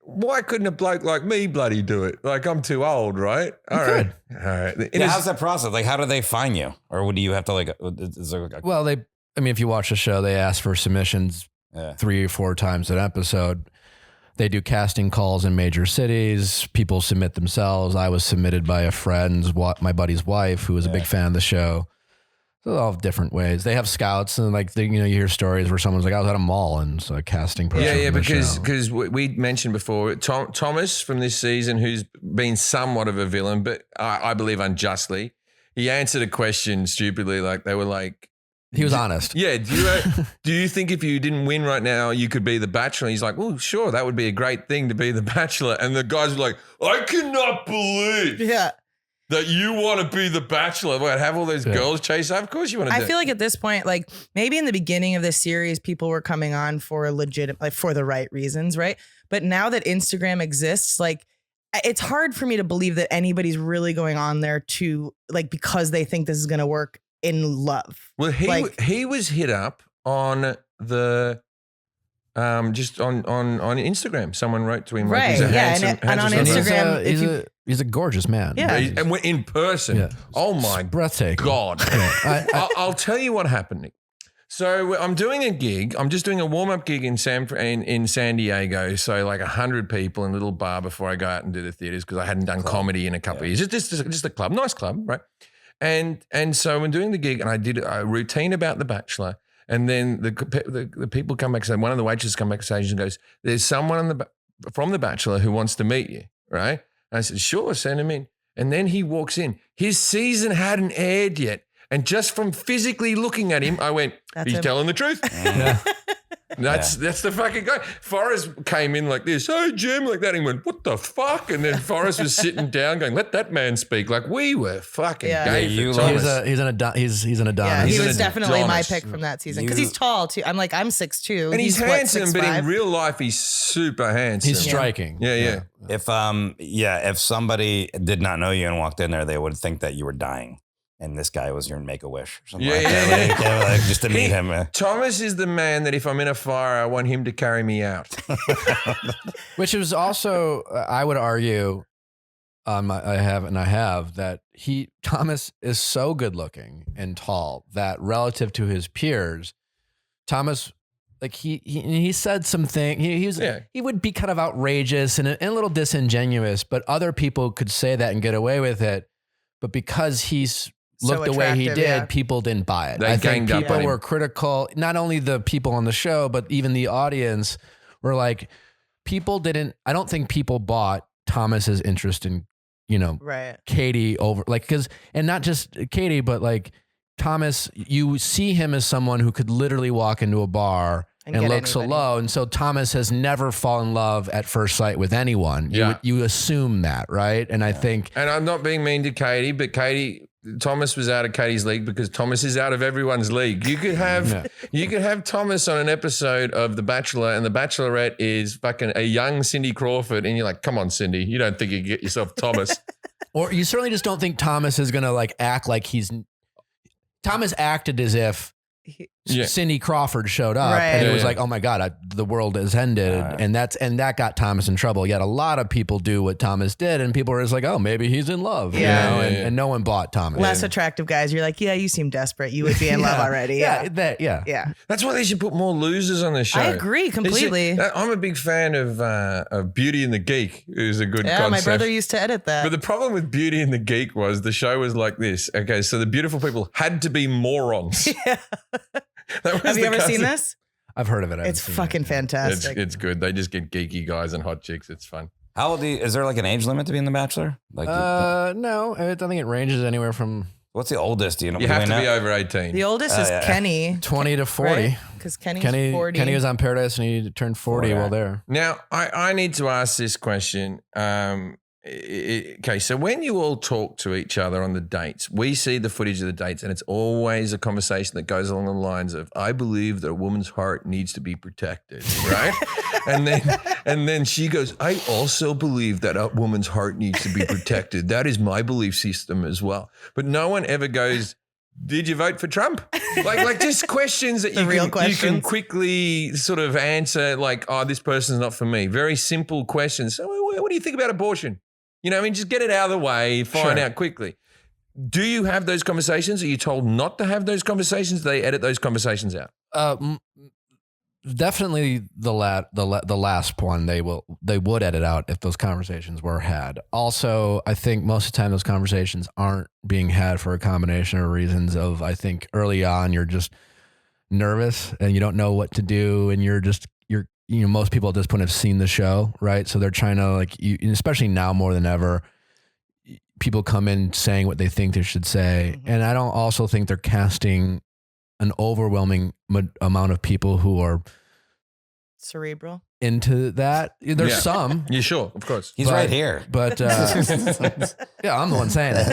why couldn't a bloke like me bloody do it? Like, I'm too old, right? All right. All right. In Yeah, a- how's that process? Like, how do they find you? Or do you have to, like, is there like a, Well, if you watch the show, they ask for submissions yeah. 3 or 4 times an episode. They do casting calls in major cities. People submit themselves. I was submitted by a friend's, my buddy's wife, who was a big fan of the show. So all different ways. They have scouts, and like you hear stories where someone's like, I was at a mall and it's a casting person. Yeah, for the because show. we mentioned before Thomas from this season, who's been somewhat of a villain, but I believe unjustly, he answered a question stupidly. Like they were like, he was honest. yeah, do you think if you didn't win right now, you could be the Bachelor? And he's like, well, sure, that would be a great thing to be the Bachelor. And the guys were like, I cannot believe Yeah. that you want to be the Bachelor. What, have all those girls chase? Of course you want to do I feel like at this point, like maybe in the beginning of this series, people were coming on for for the right reasons, right? But now that Instagram exists, like it's hard for me to believe that anybody's really going on there to like because they think this is going to work in love. Well, Like- he was hit up on the just on Instagram. Someone wrote to him, like, he's a Right, yeah, handsome, and on handsome Instagram, fella. He's a gorgeous man. Yeah. And we're in person. Yeah. Oh my Breathtaking. God. I- I'll tell you what happened, Nick. So I'm doing a gig. I'm just doing a warm-up gig in San Diego. So like 100 people in a little bar before I go out and do the theaters because I hadn't done comedy in a couple of years. Just a club, nice club, right? And so I'm doing the gig and I did a routine about The Bachelor. And then the people come back and say, one of the waitresses come back on stage and goes, there's someone from The Bachelor who wants to meet you, right? And I said, sure, send him in. And then he walks in. His season hadn't aired yet. And just from physically looking at him, I went, he's telling the truth. That's the fucking guy. Forrest came in like this, hey, Jim, like that. And he went, what the fuck? And then Forrest was sitting down going, let that man speak. Like we were fucking gay for Thomas. He's an Adonis. Yeah, he was definitely my pick from that season because he's tall too. I'm 6'2". And he's handsome, what, but in real life, he's super handsome. He's striking. Yeah. If somebody did not know you and walked in there, they would think that you were dying. And this guy was your Make-A-Wish or something like just to meet him. Thomas is the man that if I'm in a fire, I want him to carry me out. Which is also, I would argue, I have that Thomas is so good looking and tall that relative to his peers, Thomas, like he said something, he would be kind of outrageous and a little disingenuous, but other people could say that and get away with it. But because he's looked the way he did, people didn't buy it. I think people were critical, not only the people on the show, but even the audience were like, I don't think people bought Thomas's interest in, Katie over and not just Katie, but like Thomas, you see him as someone who could literally walk into a bar and look so low. And so Thomas has never fallen in love at first sight with anyone. You assume that, right? And I think... And I'm not being mean to Katie, but Thomas was out of Katie's league because Thomas is out of everyone's league. You could have Thomas on an episode of The Bachelor and The Bachelorette is fucking a young Cindy Crawford and you're like, come on, Cindy, you don't think you can get yourself Thomas. Or you certainly just don't think Thomas is going to act like Thomas acted as if Cindy Crawford showed up and it was like, oh my God, the world has ended. And that got Thomas in trouble. Yet a lot of people do what Thomas did and people were just like, oh, maybe he's in love. And no one bought Thomas. Less attractive guys. You're like, yeah, you seem desperate. You would be in love already. Yeah. That's why they should put more losers on the show. I agree completely. I'm a big fan of Beauty and the Geek. It was a good concept. My brother used to edit that. But the problem with Beauty and the Geek was the show was like this. Okay, so the beautiful people had to be morons. Yeah. Have you ever seen this? I've heard of it. It's fucking fantastic. It's good. They just get geeky guys and hot chicks. It's fun. How old is there an age limit to be in The Bachelor? No, I think it ranges anywhere from... What's the oldest? Do you know? You have to be over 18. The oldest is Kenny. 20 to 40. Because Kenny's 40. Kenny was on Paradise and he turned 40 while there. Now, I need to ask this question. Okay, so when you all talk to each other on the dates, we see the footage of the dates and it's always a conversation that goes along the lines of, I believe that a woman's heart needs to be protected, right? and then she goes, I also believe that a woman's heart needs to be protected. That is my belief system as well. But no one ever goes, did you vote for Trump? Like just questions that you can quickly sort of answer like, oh, this person's not for me. Very simple questions. So what do you think about abortion? Just get it out of the way, find out quickly. Do you have those conversations? Are you told not to have those conversations? Do they edit those conversations out? Definitely the last one they would edit out if those conversations were had. Also, I think most of the time those conversations aren't being had for a combination of reasons of, I think early on you're just nervous and you don't know what to do and you're most people at this point have seen the show, right? So they're trying to especially now more than ever, people come in saying what they think they should say. Mm-hmm. And I don't also think they're casting an overwhelming amount of people who are cerebral into that. There's some. Yeah, sure. Of course. He's right here. But yeah, I'm the one saying it.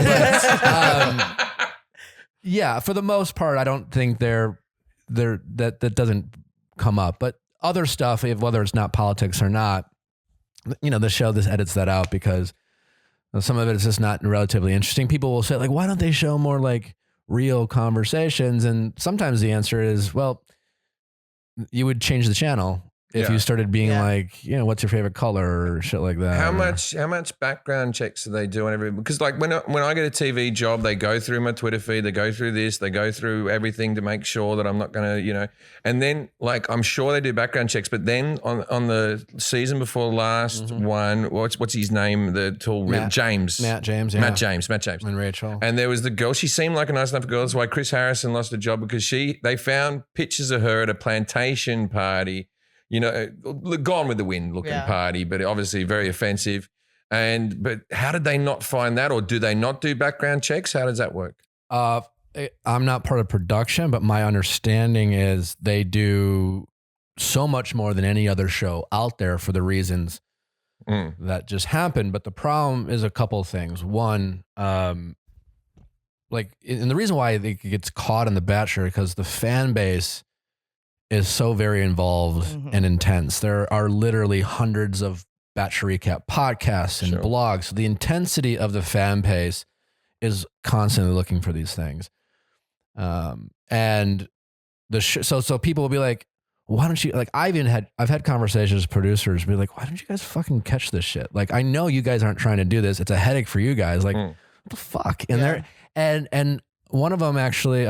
But, for the most part, I don't think that doesn't come up. But other stuff, whether it's not politics or not, the show this edits that out because some of it is just not relatively interesting. People will say why don't they show more real conversations? And sometimes the answer is, well, you would change the channel if Yeah. you started being Yeah. like, what's your favorite color or shit like that. How or- much background checks do they do on every? Because like when I get a TV job, they go through my Twitter feed, they go through this, they go through everything to make sure that I'm not going to, and then like I'm sure they do background checks, but then on the season before last one, what's his name? The tall Matt James, Matt James, yeah. Matt James, And Rachel. and there was the girl. She seemed like a nice enough girl. That's why Chris Harrison lost a job because they found pictures of her at a plantation party. Gone with the wind looking Yeah. party, but obviously very offensive. But how did they not find that, or do they not do background checks? How does that work? I'm not part of production, but my understanding is they do so much more than any other show out there for the reasons that just happened. But the problem is a couple of things. One, and the reason why it gets caught in The Bachelor because the fan base is so very involved and intense. There are literally hundreds of Bachelor recap podcasts and blogs. So the intensity of the fan base is constantly looking for these things. And so people will be like, why don't you, like, I've had conversations with producers be like, why don't you guys fucking catch this shit? Like, I know you guys aren't trying to do this. It's a headache for you guys. Like, what the fuck? And and one of them actually,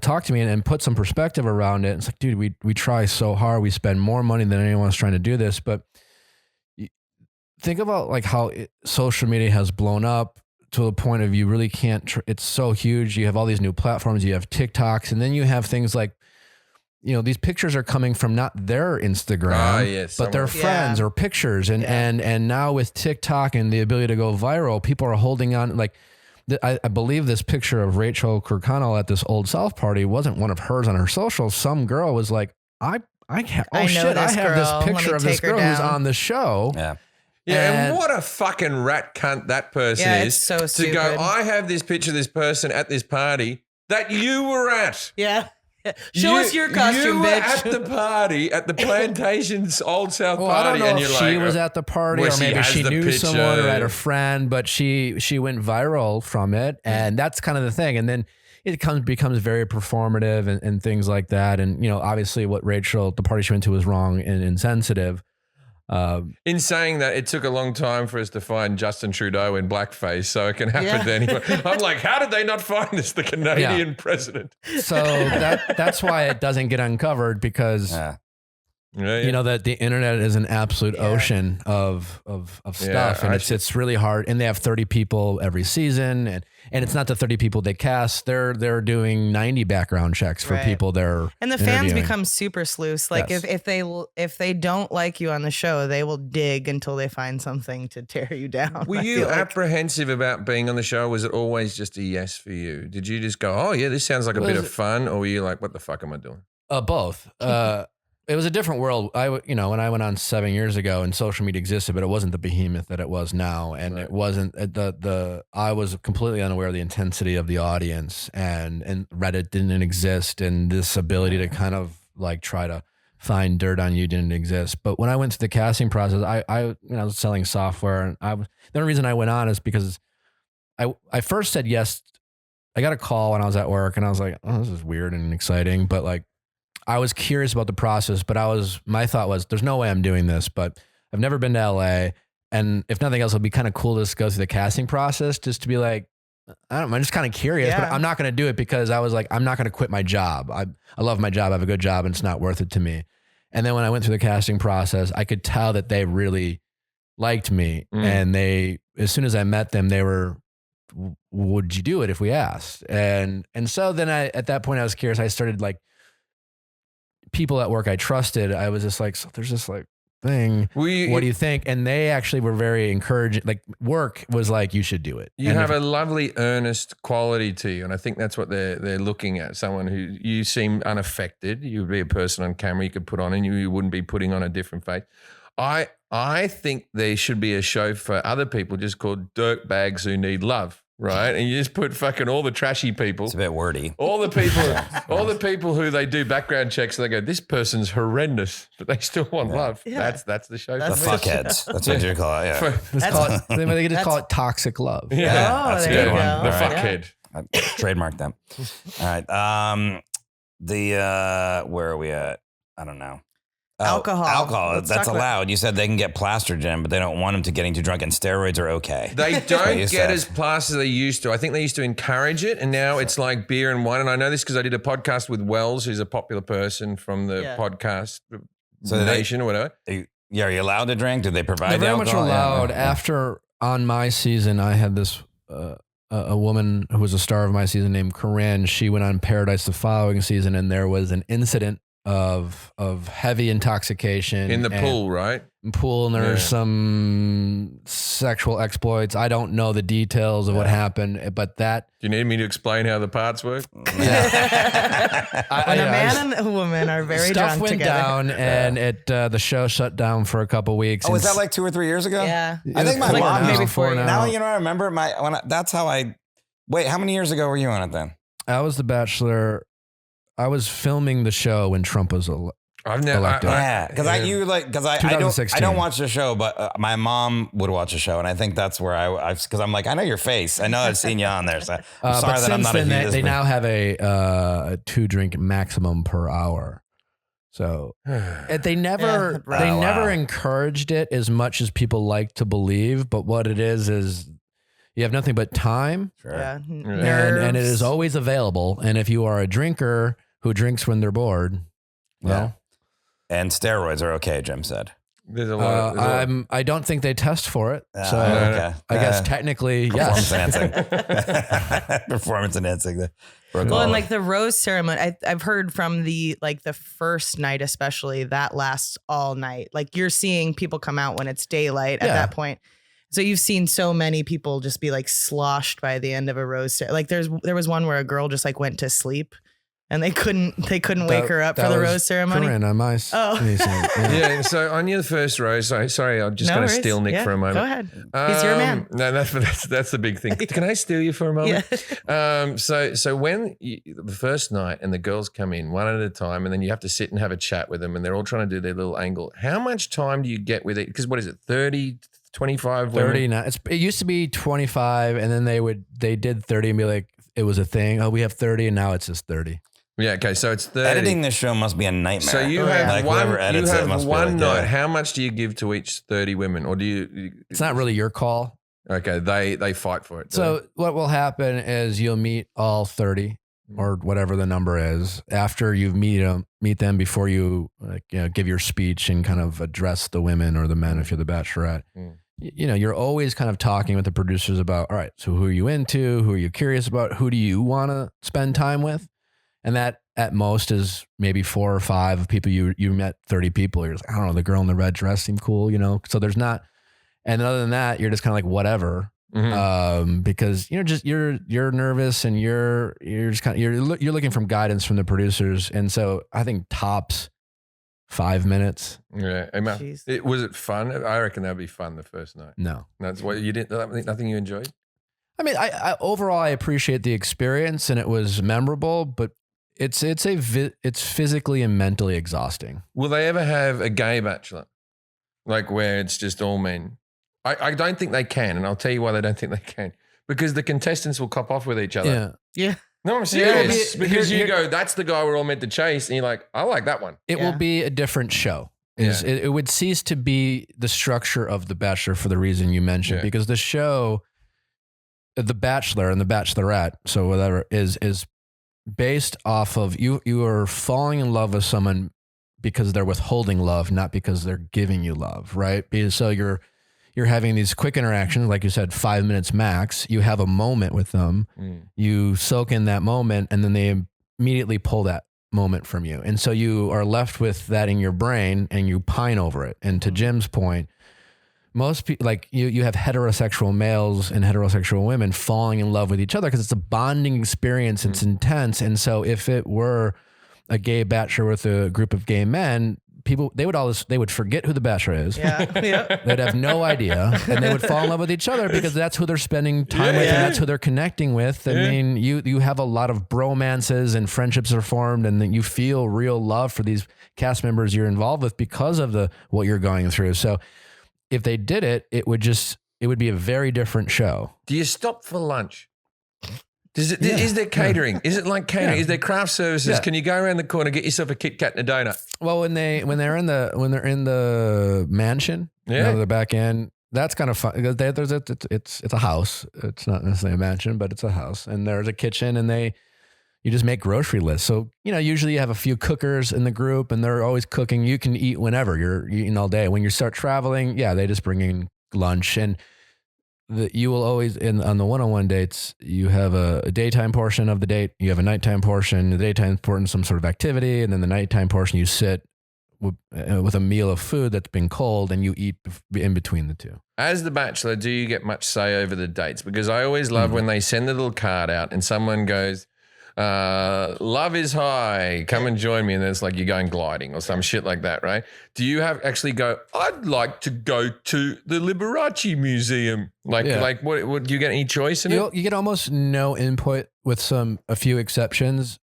talked to me and put some perspective around it. It's like, dude, we try so hard. We spend more money than anyone's trying to do this. But think about like how social media has blown up to the point of you really can't. It's so huge. You have all these new platforms. You have TikToks, and then you have things like, these pictures are coming from not their Instagram, but their friends or pictures. And now with TikTok and the ability to go viral, people are holding on like. I believe this picture of Rachel Kirkconnell at this Old South party wasn't one of hers on her socials. Some girl was like, I have this picture of this girl who's on the show. Yeah. Yeah, and what a fucking rat cunt that person is. It's so stupid. To go, I have this picture of this person at this party that you were at. Yeah. Show us your costume, you were bitch. at the party at the plantation's Old South Well, party. I don't know and if you're she like, was at the party where or she maybe has she the knew picture. someone or had a friend, but she went viral from it. And that's kind of the thing. And then it becomes very performative and things like that. And, obviously what Rachel, the party she went to was wrong and insensitive. In saying that, it took a long time for us to find Justin Trudeau in blackface, so it can happen to anyone. I'm like, how did they not find this, the Canadian president? So that's why it doesn't get uncovered because that the internet is an absolute ocean of stuff, and it's really hard. And they have 30 people every season, and it's not the 30 people they cast. They're doing 90 background checks for people they're and the fans interviewing. become super sleuths. Like if they don't like you on the show, they will dig until they find something to tear you down. Were you apprehensive about being on the show? Was it always just a yes for you? Did you just go, oh yeah, this sounds like a bit of fun, or were you like, what the fuck am I doing? Both. It was a different world. When I went on 7 years ago and social media existed, but it wasn't the behemoth that it was now. And it wasn't I was completely unaware of the intensity of the audience, and Reddit didn't exist. And this ability to kind of like try to find dirt on you didn't exist. But when I went through the casting process, I was selling software, and the only reason I went on is because I first said yes. I got a call when I was at work, and I was like, oh, this is weird and exciting. But like, I was curious about the process, but my thought was, there's no way I'm doing this, but I've never been to LA. And if nothing else, it'll be kind of cool to just go through the casting process just to be like, I'm just kind of curious, but I'm not going to do it because I was like, I'm not going to quit my job. I love my job. I have a good job, and it's not worth it to me. And then when I went through the casting process, I could tell that they really liked me. And as soon as I met them, they were, would you do it if we asked? And so then at that point I was curious. I started like, people at work I trusted, I was just like, so there's this like thing. What do you think? And they actually were very encouraging. Like work was like, you should do it. You have a lovely earnest quality to you. And I think that's what they're looking at. Someone who you seem unaffected. You would be a person on camera you could put on, and you wouldn't be putting on a different face. I think there should be a show for other people just called Dirtbags Who Need Love. Right, and you just put fucking all the trashy people. It's a bit wordy. All the people who they do background checks. They go, this person's horrendous, but they still want love. Yeah. That's the show. The fuckheads. That's what you call it. Yeah. They could just call it toxic love. Yeah, that's a there good you one. go. The All right. fuckhead. Trademark them. All right. Where are we at? I don't know. Alcohol. Alcohol. Let's That's talk about- allowed. You said they can get plastered, Jim, but they don't want them to getting too drunk, and steroids are okay. They what don't you get said. as plastered as they used to. I think they used to encourage it, and now it's like beer and wine. And I know this because I did a podcast with Wells, who's a popular person from the Yeah. podcast So nation or whatever. Are you allowed to drink? Do they provide They're the very much alcohol? Yeah. allowed. After on my season, I had this a woman who was a star of my season named Corinne. She went on Paradise the following season, and there was an incident of heavy intoxication In the and- pool, right? pool, and there Yeah. were some sexual exploits. I don't know the details of what happened, but that Do you need me to explain how the parts work? When a man and a woman are very stuff drunk went together. down, and it the show shut down for a couple weeks. Oh, was And that like 2 or 3 years ago? Yeah. I think my Four mom now, maybe four four now. Now you know I remember that's how I. Wait, how many years ago were you on it then? I was the Bachelor. I was filming the show when Trump was I've never. Elected. Yeah, because I don't 2016. watch the show, but my mom would watch the show, and I think that's where I because I'm like, I know your face, I know I've seen you on there. So I'm sorry but that I'm since not a then, huge. they now have a 2-drink maximum per hour. So they never Yeah, they wow. never encouraged it as much as people like to believe. But what it is you have nothing but time, Sure. Yeah. and it is always available. And if you are a drinker who drinks when they're bored, well. And steroids are okay, Jim said. There's a lot. I don't think they test for it. So okay. I guess technically, yes. Performance enhancing. Performance enhancing. Well, and like the rose ceremony, I've heard from the first night, especially that lasts all night. Like you're seeing people come out when it's daylight at Yeah. that point. So you've seen so many people just be like sloshed by the end of a rose ceremony. Like there was one where a girl just like went to sleep and they couldn't wake her up for That the was rose ceremony. Corinne on my Oh. season. Yeah. yeah. So on your first rose, sorry, I'm just No going to worries. steal Nick Yeah, for a moment. Go ahead. He's your man. No, that's the big thing. Can I steal you for a moment? So when the first night and the girls come in one at a time, and then you have to sit and have a chat with them, and they're all trying to do their little angle. How much time do you get with it? Because what is it, 30, 25 women? 30 now. It used to be 25, and then they did 30 and be like, it was a thing. Oh, we have 30, and now it's just 30. Yeah. Okay. So it's 30. Editing this show must be a nightmare. So you Oh, have yeah. Like one. whoever You edits it have must be one like, night. yeah. How much do you give to each 30 women, or do you? It's not really your call. Okay. They fight for it. So what will happen is you'll meet all 30 or whatever the number is after you meet them before you give your speech and kind of address the women or the men if you're the Bachelorette. Mm. You're always kind of talking with the producers about, all right, so who are you into? Who are you curious about? Who do you want to spend time with? And that at most is maybe 4 or 5 of people you met 30 people. You're just, I don't know, the girl in the red dress seemed cool, So there's not, and other than that, you're just kind of like whatever. Mhm. Because you're nervous and you're just kind of you're looking for guidance from the producers, and so I think tops 5 minutes. Yeah. Jeez. Was it fun? I reckon that'd be fun the first night. No, That's what you didn't. Nothing you enjoyed. I mean, I overall I appreciate the experience and it was memorable, but it's physically and mentally exhausting. Will they ever have a gay bachelor, like where it's just all men? I don't think they can, and I'll tell you why they don't think they can. Because the contestants will cop off with each other. Yeah. Yeah. No, I'm serious. Yeah, because here- you go, that's the guy we're all meant to chase, and you're like, I like that one. It Yeah. will be a different show. Yeah. It would cease to be the structure of The Bachelor for the reason you mentioned, Yeah. because the show, The Bachelor and The Bachelorette, so whatever, is based off of you are falling in love with someone because they're withholding love, not because they're giving you love, right? Because so you're having these quick interactions, like you said, 5 minutes max. You have a moment with them, you soak in that moment, and then they immediately pull that moment from you. And so you are left with that in your brain and you pine over it. And to Jim's point, most people, like you have heterosexual males and heterosexual women falling in love with each other because it's a bonding experience. It's intense. And so if it were a gay bachelor with a group of gay men, people, they would forget who the bachelor is. Yeah. Yeah. They'd have no idea, and they would fall in love with each other because that's who they're spending time with, Yeah. and that's who they're connecting with. I mean, you have a lot of bromances and friendships are formed, and then you feel real love for these cast members you're involved with because of what you're going through. So, if they did it, it would be a very different show. Do you stop for lunch? Is there catering? Is it like catering? Yeah. Is there craft services? Yeah. Can you go around the corner, get yourself a Kit Kat and a donut? Well, when they're in the mansion, Yeah. the back end, that's kind of fun because it's a house. It's not necessarily a mansion, but it's a house, and there's a kitchen, and you just make grocery lists. So usually you have a few cookers in the group, and they're always cooking. You can eat whenever you're eating all day. When you start traveling, they just bring in lunch, and you will always on the one-on-one dates, you have a daytime portion of the date, you have a nighttime portion. The daytime portion, some sort of activity, and then the nighttime portion, you sit with a meal of food that's been cold, and you eat in between the two. As the Bachelor, do you get much say over the dates? Because I always love when they send the little card out and someone goes, love is high, come and join me. And then it's like you're going gliding or some shit like that, right? Do you actually go, I'd like to go to the Liberace Museum? Like what do you get any choice in it? You get almost no input with a few exceptions,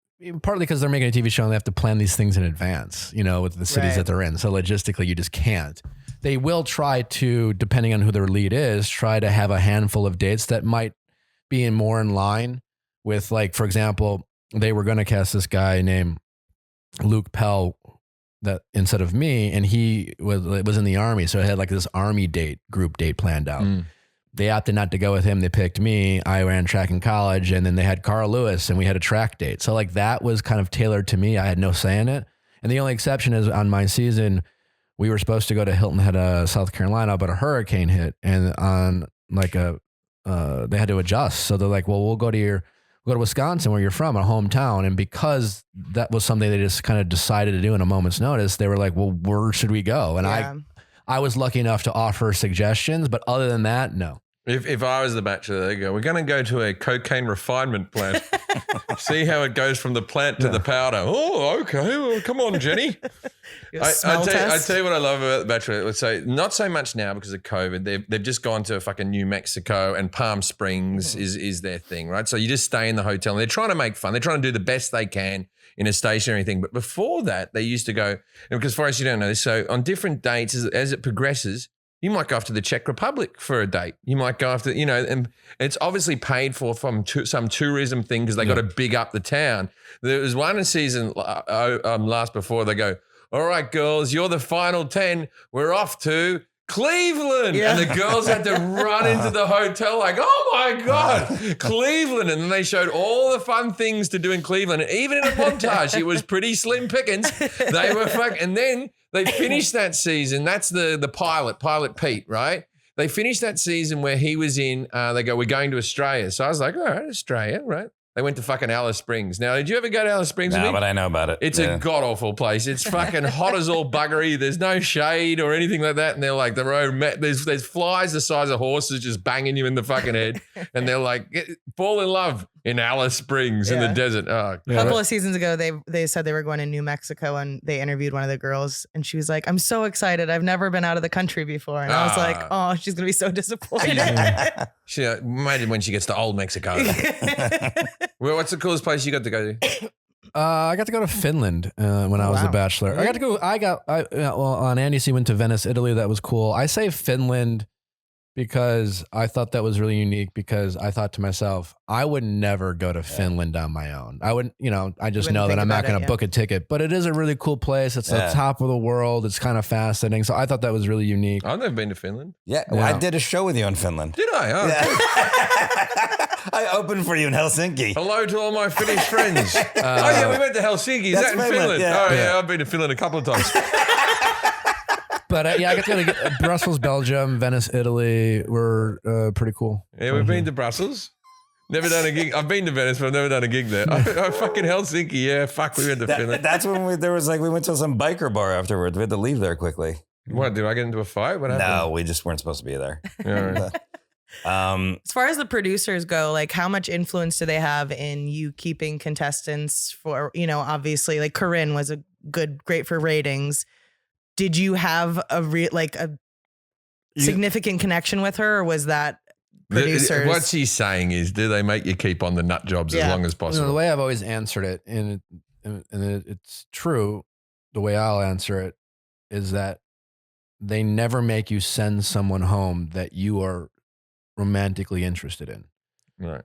partly because they're making a TV show and they have to plan these things in advance, with the cities that they're in. So logistically, you just can't. They will try to, depending on who their lead is, try to have a handful of dates that might be more in line with, like, for example, they were going to cast this guy named Luke Pell that instead of me, and he was in the army, so I had like this army group date planned out. They opted not to go with him. They picked me. I ran track in college, and then they had Carl Lewis, and we had a track date. So like that was kind of tailored to me. I had no say in it. And the only exception is on my season, we were supposed to go to Hilton Head, South Carolina, but a hurricane hit, and on like they had to adjust. So they're like, well, we'll go to Wisconsin where you're from, a hometown. And because that was something they just kind of decided to do in a moment's notice, they were like, well, where should we go? And I was lucky enough to offer suggestions, but other than that, no. If I was the Bachelor, they go, we're going to go to a cocaine refinement plant. See how it goes from the plant to the powder. Oh, okay. Well, come on, Jenny. I tell you what I love about the Bachelor. Let's say not so much now because of COVID. They've just gone to fucking New Mexico, and Palm Springs is their thing, right? So you just stay in the hotel, and they're trying to make fun. They're trying to do the best they can in a stationary thing. But before that, they used to go, and because Forrest, you don't know this, so on different dates, as it progresses, you might go off to the Czech Republic for a date. You might go after, and it's obviously paid for from some tourism thing because they got to big up the town. There was one in season last before they go, all right, girls, you're the final 10. We're off to Cleveland. And the girls had to run into the hotel like, oh my God, Cleveland. And then they showed all the fun things to do in Cleveland. And even in a montage, it was pretty slim pickings. They were and then they finished that season. That's the pilot Pete, right? They finished that season where he was in, they go, we're going to Australia. So I was like, all right, Australia, right? They went to fucking Alice Springs. Now, did you ever go to Alice Springs with me? No, but I know about it. It's a god-awful place. It's fucking hot as all buggery. There's no shade or anything like that. And they're like, there's flies the size of horses just banging you in the fucking head. And they're like, fall in love in Alice Springs in the desert. Oh, a couple of seasons ago, they said they were going to New Mexico, and they interviewed one of the girls, and she was like, I'm so excited. I've never been out of the country before. And I was like, oh, she's going to be so disappointed. Imagine when she gets to old Mexico. Well, what's the coolest place you got to go to? I got to go to Finland when I was a Bachelor. I got to go. On Andy C went to Venice, Italy. That was cool. I say Finland because I thought that was really unique, because I thought to myself, I would never go to Finland on my own. I wouldn't, I just know that I'm not going to book a ticket, but it is a really cool place. It's the top of the world. It's kind of fascinating. So I thought that was really unique. I've never been to Finland. Yeah. I did a show with you in Finland. Did I? Oh, I opened for you in Helsinki. hello to all my Finnish friends. We went to Helsinki. Is that in Finland? Yeah. Oh, yeah. I've been to Finland a couple of times. But I got to go to Brussels, Belgium, Venice, Italy. Were pretty cool. Yeah, we've been to Brussels. Never done a gig. I've been to Venice, but I've never done a gig there. Fucking Helsinki. Yeah, fuck, we went to Finland. That's when we went to some biker bar afterwards. We had to leave there quickly. What, did I get into a fight? What happened? No, we just weren't supposed to be there. Yeah, right. As far as the producers go, like, how much influence do they have in you keeping contestants for, obviously, like Corinne was great for ratings. Did you have a significant connection with her, or was that producers? What she's saying is, do they make you keep on the nut jobs as long as possible? The way I've always answered it, and it's true, the way I'll answer it is that they never make you send someone home that you are romantically interested in. Right.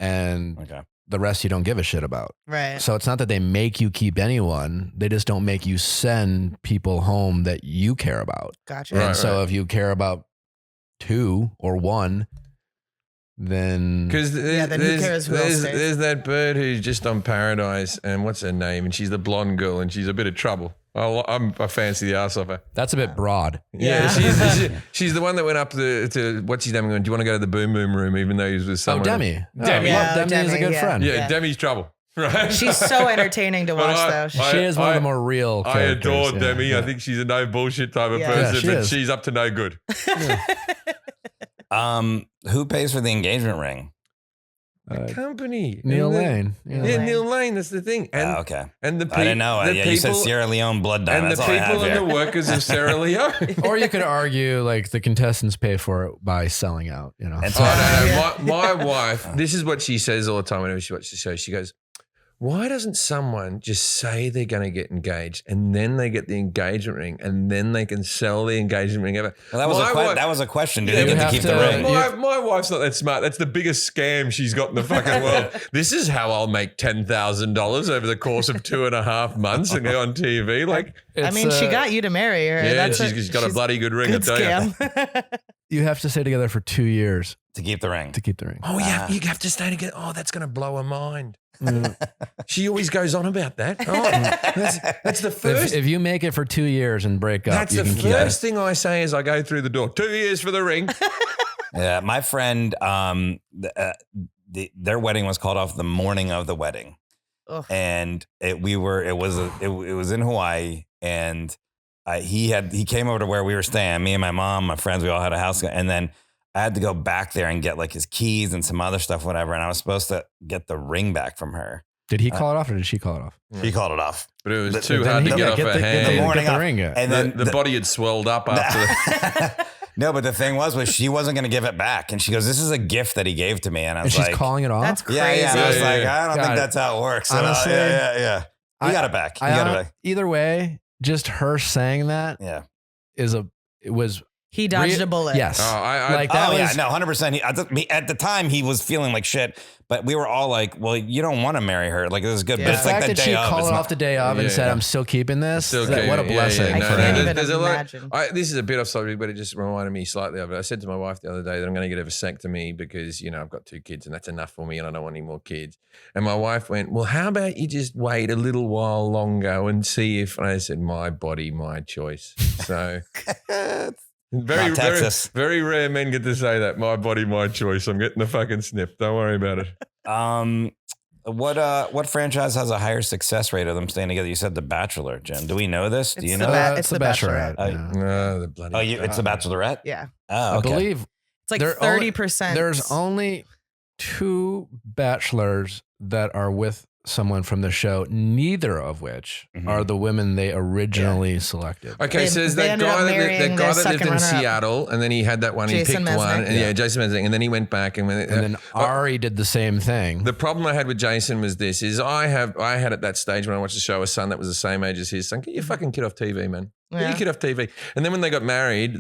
and Okay. the rest you don't give a shit about. Right. So it's not that they make you keep anyone. They just don't make you send people home that you care about. Gotcha. Right. And so if you care about 2 or 1, then Because then who cares who else stays? there's that bird who's just on Paradise, and what's her name? And she's the blonde girl, and she's a bit of trouble. I fancy the ass of her. that's a bit broad. Yeah, she's the one that went up to what's his name? Going, do you want to go to the boom boom room, even though he was with Oh, someone? Demi. Demi. Yeah, Demi is a Demi, good yeah. friend. Yeah, Demi's trouble. Right. She's so entertaining to But watch, I- though. She is one of the more real I characters. adore yeah, Demi. yeah. I think she's a no bullshit type of Yeah. person, Yeah, she but is. she's up to no good. Who pays for the engagement ring? The company. Neil And the- Lane. Yeah, Lane. Neil Lane. That's the thing. And Okay. and the I didn't know. the Yeah, you said Sierra Leone blood diamond. and the That's all I have people and here. the workers of Sierra Leone. Or you could argue like the contestants pay for it by selling out, you know. And Oh, so- no, my wife, this is what she says all the time whenever she watches the show. She goes, why doesn't someone just say they're going to get engaged and then they get the engagement ring and then they can sell the engagement ring ever? Well, that was My wife- that was a question. Do Yeah, they you get to have keep to- the ring? My wife's not that smart. That's the biggest scam she's got in the fucking world. This is how I'll make $10,000 over the course of 2.5 months and go on TV. Like, I mean, she got you to marry her. yeah, That's she's got a bloody good ring, I good tell you. scam. You have to stay together for 2 years To keep the ring. to keep the ring. Oh, yeah, you have to stay together. Oh, that's going to blow her mind. Mm. She always goes on about that. Oh, that's the first. If you make it for 2 years and break up, That's you the can keep first thing I say as I go through the door. 2 years for the ring. Yeah, my friend, their wedding was called off the morning of the wedding, Ugh. and it was in Hawaii, and he came over to where we were staying. Me and my mom, my friends, we all had a house, and then I had to go back there and get like his keys and some other stuff, whatever. And I was supposed to get the ring back from her. Did he call it off or did she call it off? She called it off. But it was But too Then hard he- to get off the- her get the- hand. the morning get the off. ring. And then the body had swelled up after the. No, but the thing was she wasn't going to give it back. And she goes, this is a gift that he gave to me. And I And was she's like, calling it off? That's crazy. yeah. And I was Yeah, like, yeah. I don't Got think it. that's how it works. So, Honestly, yeah. You got it back. You got it back. Either way, just her saying that Yeah. it was He dodged a bullet. yes. Oh, I like that Oh, was yeah. No, 100%. At the time, he was feeling like shit. But we were all like, well, you don't want to marry her. Like, this is good. Yeah. But the it's like fact the that she day of. called it's it not- off the day of and Yeah. said, I'm still keeping this. Still What a keeping it. blessing. I No, can't no, even there's a lot. imagine. This is a bit off subject, but it just reminded me slightly of it. I said to my wife the other day that I'm going to get a vasectomy because, I've got 2 kids and that's enough for me and I don't want any more kids. And my wife went, well, how about you just wait a little while longer and see if, and I said, my body, my choice. So very, Not very, Texas. very rare men get to say that. My body, my choice. I'm getting the fucking snip. Don't worry about it. What franchise has a higher success rate of them staying together? You said The Bachelor, Jim. Do we know this? Do It's you the know? Ba- It's the the Bachelorette. Bachelorette. yeah. No, the bloody. It's The Bachelorette? Yeah. Oh, I okay. believe It's like There only- 30%. there's only 2 bachelors that are with someone from the show, neither of which Mhm. are the women they originally selected. Okay, They- so there's they that ended guy up that marrying that their guy that lived second in runner-up. Seattle, and then he had that one. He Jason picked one, Mesnick. and Jason Mesnick, and then he went back and went. And then Ari did the same thing. The problem I had with Jason was this: is I had at that stage when I watched the show a son that was the same age as his son. Get your fucking kid off TV, man. Get Yeah. your kid off TV. And then when they got married,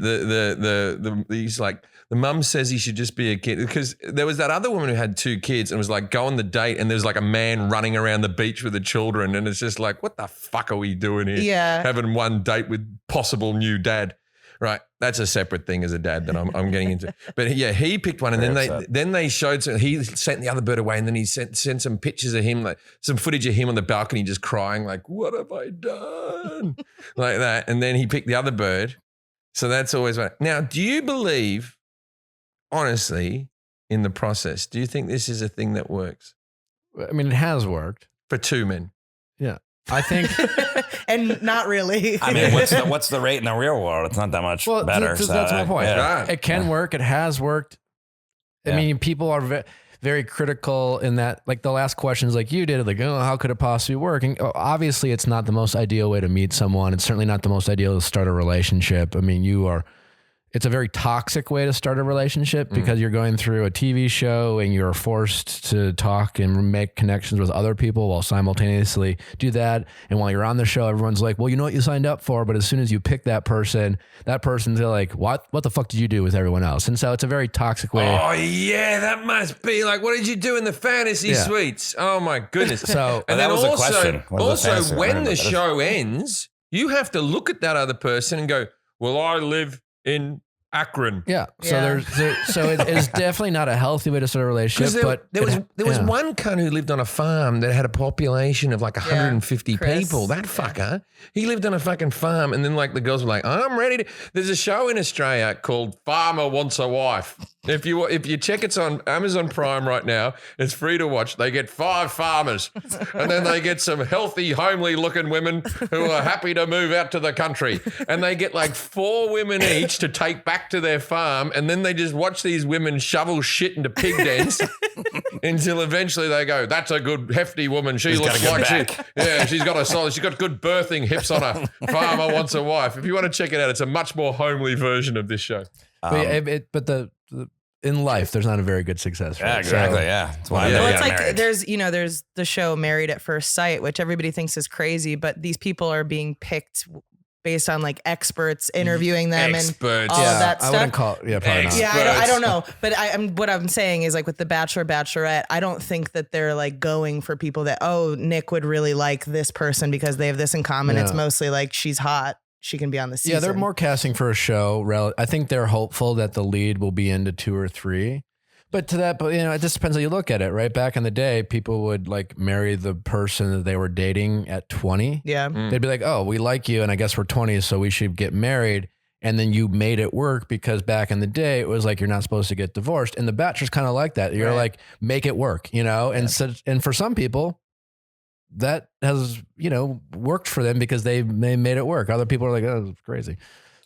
he's like, the mum says he should just be a kid because there was that other woman who had 2 kids and was like, go on the date, and there's like a man running around the beach with the children, and it's just like, what the fuck are we doing here? Yeah. Having one date with possible new dad. Right, that's a separate thing as a dad that I'm getting into. But yeah, he picked one, and Very then they showed he sent the other bird away, and then he sent some pictures of him, like some footage of him on the balcony just crying, like, "What have I done?" like that. And then he picked the other bird. So that's always one. Now, do you believe, honestly, in the process? Do you think this is a thing that works I mean, it has worked. for 2 men? I think. And not really. I mean, what's the rate in the real world? It's not that much Well, better. that's my point. yeah. Right. It can work. It has worked. I Yeah. mean, people are very critical in that. Like the last questions, like you did, like, oh, how could it possibly work? And obviously, it's not the most ideal way to meet someone. It's certainly not the most ideal to start a relationship. I mean, you are it's a very toxic way to start a relationship because you're going through a TV show and you're forced to talk and make connections with other people while simultaneously do that. And while you're on the show, everyone's like, well, you know what you signed up for. But as soon as you pick that person's like, what the fuck did you do with everyone else? And so it's a very toxic way. Oh yeah, that must be like, what did you do in the fantasy suites? Oh my goodness. So and that then was the question. What was the fantasy? when the show ends, you have to look at that other person and go, well, I live in Akron. Yeah. So so it is definitely not a healthy way to start a relationship. But there was one cunt who lived on a farm that had a population of like 150 Chris. people. That fucker, he lived on a fucking farm, and then like the girls were like, I'm ready to. There's a show in Australia called Farmer Wants a Wife. If you check, it's on Amazon Prime right now. It's free to watch. They get 5 farmers, and then they get some healthy, homely looking women who are happy to move out to the country, and they get like 4 women each to take back to their farm, and then they just watch these women shovel shit into pig dens until eventually they go, that's a good hefty woman. She looks like she's got good birthing hips on her. Farmer Wants a Wife. If you want to check it out, it's a much more homely version of this show. But in life, there's not a very good success rate. Yeah, exactly. Yeah. That's why I never Well, it's got like married. there's the show Married at First Sight, which everybody thinks is crazy, but these people are being picked based on like experts interviewing them and all of that stuff. I wouldn't call it. Yeah, probably not. Yeah, I don't know. But what I'm saying is like with the Bachelor, Bachelorette, I don't think that they're like going for people that, oh, Nick would really like this person because they have this in common. Yeah. It's mostly like she's hot. She can be on the season. Yeah, they're more casting for a show. I think they're hopeful that the lead will be into 2 or 3. But it just depends how you look at it, right? Back in the day, people would like marry the person that they were dating at 20. Yeah. They'd be like, oh, we like you, and I guess we're 20, so we should get married. And then you made it work because back in the day, it was like you're not supposed to get divorced. And the Bachelor's kind of like that. You're like, make it work, And for some people, that has, worked for them because they made it work. Other people are like, oh, it's crazy.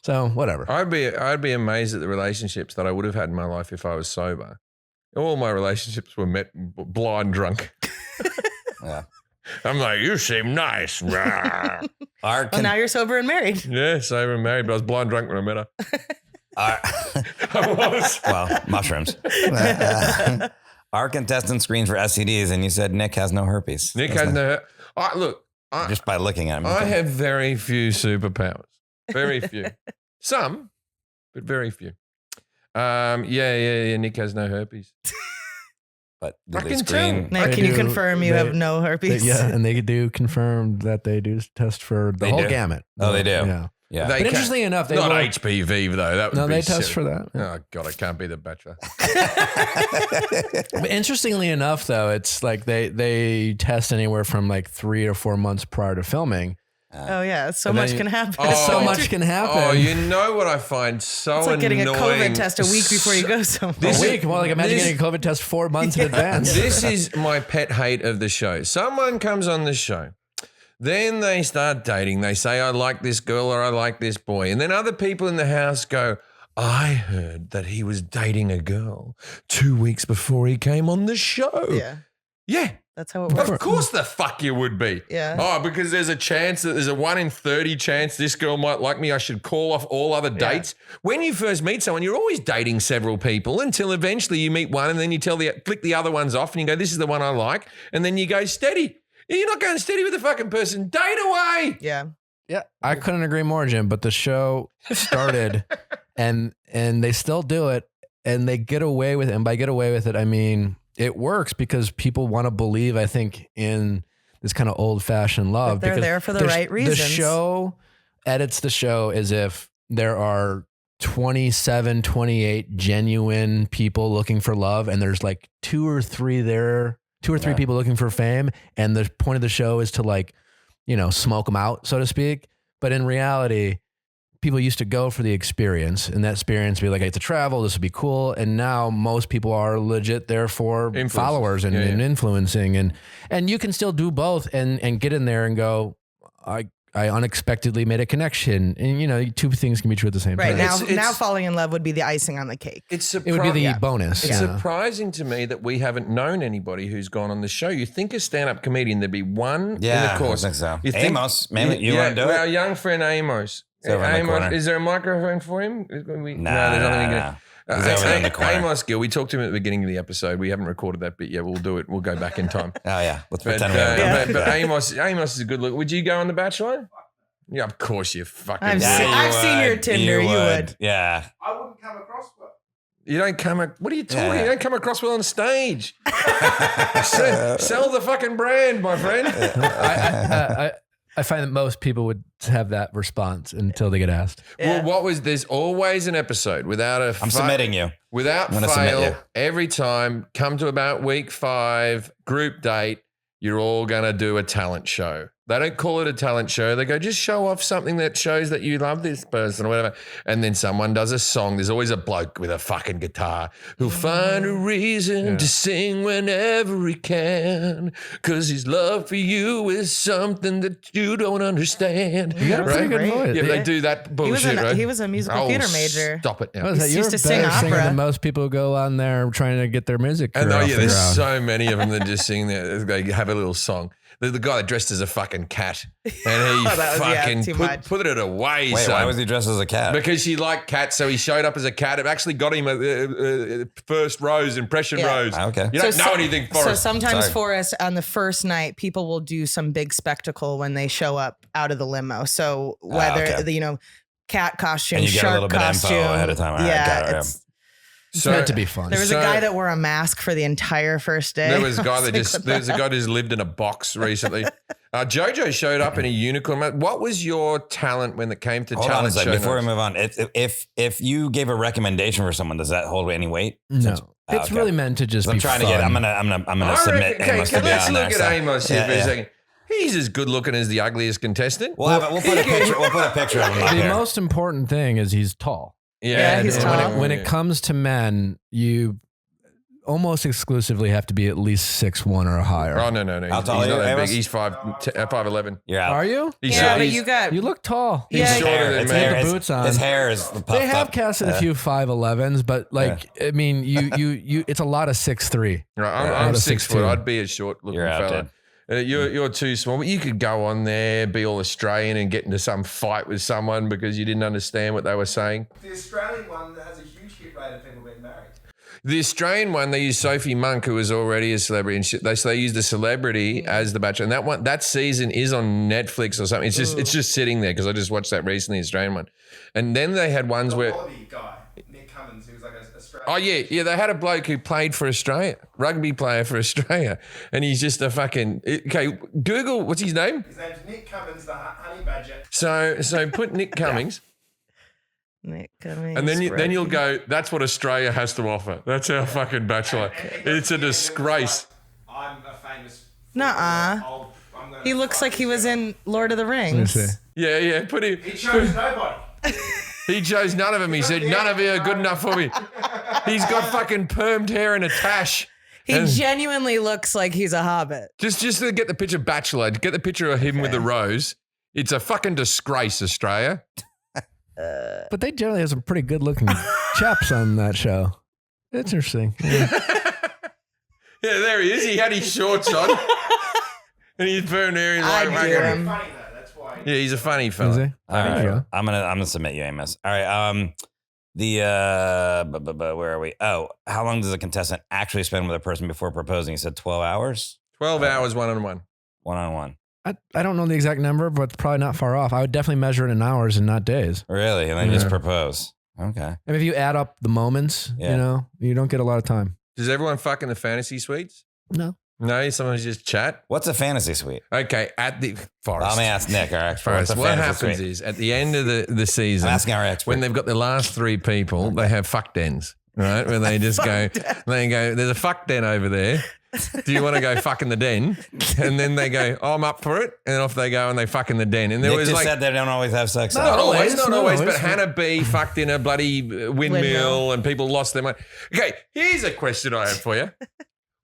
So whatever. I'd be amazed at the relationships that I would have had in my life if I was sober. All my relationships were met blind drunk. Yeah. I'm like, you seem nice. Well, now you're sober and married. Yeah, sober and married, but I was blind drunk when I met her. I was. Well, mushrooms. Our contestant screens for STDs, and you said Nick has no herpes. Nick has no. Look, just by looking at him. I have very few superpowers. Very few. Some, but very few. Yeah. Nick has no herpes. But I did they can screen? tell. Nick, can you confirm you have no herpes? And they do confirm that they do test for the whole gamut. Oh, they do? Yeah. Yeah. But interestingly enough, they not will- HPV though. That would No, be they test silly. for that. Oh God, it can't be the Bachelor. But interestingly enough, though, it's like they test anywhere from like 3 or 4 months prior to filming. Oh yeah, so And much then- can happen. So much can happen. Oh, you know what I find so It's like getting a annoying? COVID test a week before you go somewhere. This a is- week. Well, like imagine this- getting a COVID test 4 months in advance. This is my pet hate of the show. Someone comes on the show, then they start dating. They say, I like this girl or I like this boy. And then other people in the house go, I heard that he was dating a girl 2 weeks before he came on the show. Yeah. That's how it works. Of course the fuck you would be. Yeah. Oh, because there's a chance that there's a 1 in 30 chance this girl might like me. I should call off all other dates. When you first meet someone, you're always dating several people until eventually you meet one and then you click the other ones off and you go, this is the one I like. And then you go steady. You're not going steady with the fucking person. Date away. Yeah. Yeah, I couldn't agree more, Jim. But the show started, and they still do it, and they get away with it. And by get away with it, I mean it works because people want to believe, I think, in this kind of old-fashioned love. But they're because there for the right reasons. The show edits the show as if there are 27, 28 genuine people looking for love, and there's like 2 or 3 people looking for fame, and the point of the show is to like, smoke them out, so to speak. But in reality, people used to go for the experience, and that experience would be like, I get to travel, this would be cool. And now most people are legit there for followers and influencing, and you can still do both and get in there and go, I I unexpectedly made a connection, and two things can be true at the same Right time. now falling in love would be the icing on the cake. It's It would be the bonus. It's yeah. surprising to me that we haven't known anybody who's gone on the show. You think a stand-up comedian, there'd be one in the course. I think so. You think- Amos, maybe you want to do Our it? young friend Amos. It's over in the corner. Is there a microphone for him? No, there's nothing we can do. He's over in the corner. Amos Gill, we talked to him at the beginning of the episode. We haven't recorded that bit yet. We'll do it. We'll go back in time. Oh yeah, let's But, pretend we haven't done it. but Amos is a good look. Would you go on The Bachelor? Yeah, of course you fucking I've would. seen- I've seen your Tinder, you would. Yeah. I wouldn't come across well. You don't come. What are you talking? Yeah. You don't come across well on stage. Sell the fucking brand, my friend. I find that most people would have that response until they get asked. Yeah. Well, there's always an episode without a. I'm submitting you. Without I'm gonna submit fail, you. every time, come to about week 5, group date, you're all going to do a talent show. They don't call it a talent show. They go, just show off something that shows that you love this person or whatever. And then someone does a song. There's always a bloke with a fucking guitar who'll find a reason to sing whenever he can. Because his love for you is something that you don't understand. You got a pretty good voice. Yeah, they do that bullshit, right? He was a musical theater major. Stop it now. What is that? He You're used a to sing better singer opera. than most people who go on there trying to get their music career And off yeah, the there's ground. so many of them that just sing there. They have a little song. The guy that dressed as a fucking cat, and he That was, fucking too much. put it away. Wait, son. why was he dressed as a cat? Because she liked cats, so he showed up as a cat. It actually got him a first rose, impression Yeah. rose. Okay. You don't know anything, So Forrest. sometimes Sorry. Forrest on the first night, people will do some big spectacle when they show up out of the limo. So whether okay. the cat costume, And you get a shark little bit of info costume ahead of time. All right, yeah, got it, it's, It's So- meant to be fun. there was So- a guy that wore a mask for the entire first day. There was a guy that It's like, there's a guy who's lived in a box recently. Jojo showed up in a unicorn. What was your talent when it came to Hold on a talent second show before we notes? move on. If you gave a recommendation for someone, does that hold any weight? No, Oh, it's okay. really meant to just I'm be trying fun. to get. I'm gonna I submit reckon- Amos to be let's on look there. at so- Amos here Yeah, for a yeah. second. He's as good looking as the ugliest contestant. We'll put a picture. We'll put a picture of him up The here. most important thing is he's tall. Yeah, he's And tall. when it comes to men, you almost exclusively have to be at least 6'1" or higher. Oh no! How He's tall not are you, that big. Amos? He's 5'11". You're out. Are you? He's yeah, but he's- you got You look tall. He's Yeah, shorter Hair, than it's me. hair. The His- boots on. His hair is puffed They have up. casted a few 5'11s, but I mean, you, it's a lot of 6'3". Right, Out I'm of 6 foot. 6'2". I'd be a short looking You're out, fella. You're too small, but you could go on there, be all Australian, and get into some fight with someone because you didn't understand what they were saying. The Australian one that has a huge hit rate of people being married. The Australian one, they used Sophie Monk, who was already a celebrity, and shit. They used a celebrity as the Bachelor, and that season is on Netflix or something. It's just sitting there because I just watched that recently, the Australian one, and then they had ones where. Wallaby guy, Nick Cummins, who was like an Australian. Oh yeah, they had a bloke who played for Australia, rugby player for Australia, and he's just a fucking okay. Google what's his name? His name's Nick Cummins, the honey badger. So put Nick Cummings, Nick Cummings, and then you'll rugby. go. That's what Australia has to offer. That's our fucking Bachelor. It's a disgrace. I'm a famous. Nuh-uh. He looks like he was in Lord of the Let me Rings. see. Yeah. Put him. He chose nobody. He chose none of them. He said none of you are good enough for me. He's got fucking permed hair and a tash. He And- genuinely looks like he's a hobbit. Just to get the picture, Bachelor. Get the picture of him with the rose. It's a fucking disgrace, Australia. But they generally have some pretty good looking chaps on that show. It's interesting. Yeah. Yeah, there he is. He had his shorts on. And he's permed hair. He's like, I'd fucking- do him. Funny though, that's why. Yeah, he's a funny Is fella. he? All There right. you go. I'm gonna submit you, Amos. All right. Where are we? Oh, how long does a contestant actually spend with a person before proposing? You said 12 hours, 12 hours one-on-one. one-on-one. I don't know the exact number, but probably not far off. I would definitely measure it in hours and not days. Really? And then just propose. Okay. And if you add up the moments, Yeah. you don't get a lot of time. Does everyone fuck in the fantasy suites? No. No, sometimes just chat. What's a fantasy suite? Okay, at the Forest. Let me ask Nick, our expert. Forest. What's a What fantasy happens suite? is at the end of the season, I'm asking our expert. when they've got the last 3 people, they have fuck dens, right? Where they just go, there's a fuck den over there. Do you want to go fuck in the den? And then they go, oh, I'm up for it. And then off they go and they fuck in the den. And there Nick was just like, said they don't always have sex. not though. always, Not always. but Hannah B fucked in a bloody windmill Windmill. and people lost their money. Okay, here's a question I have for you.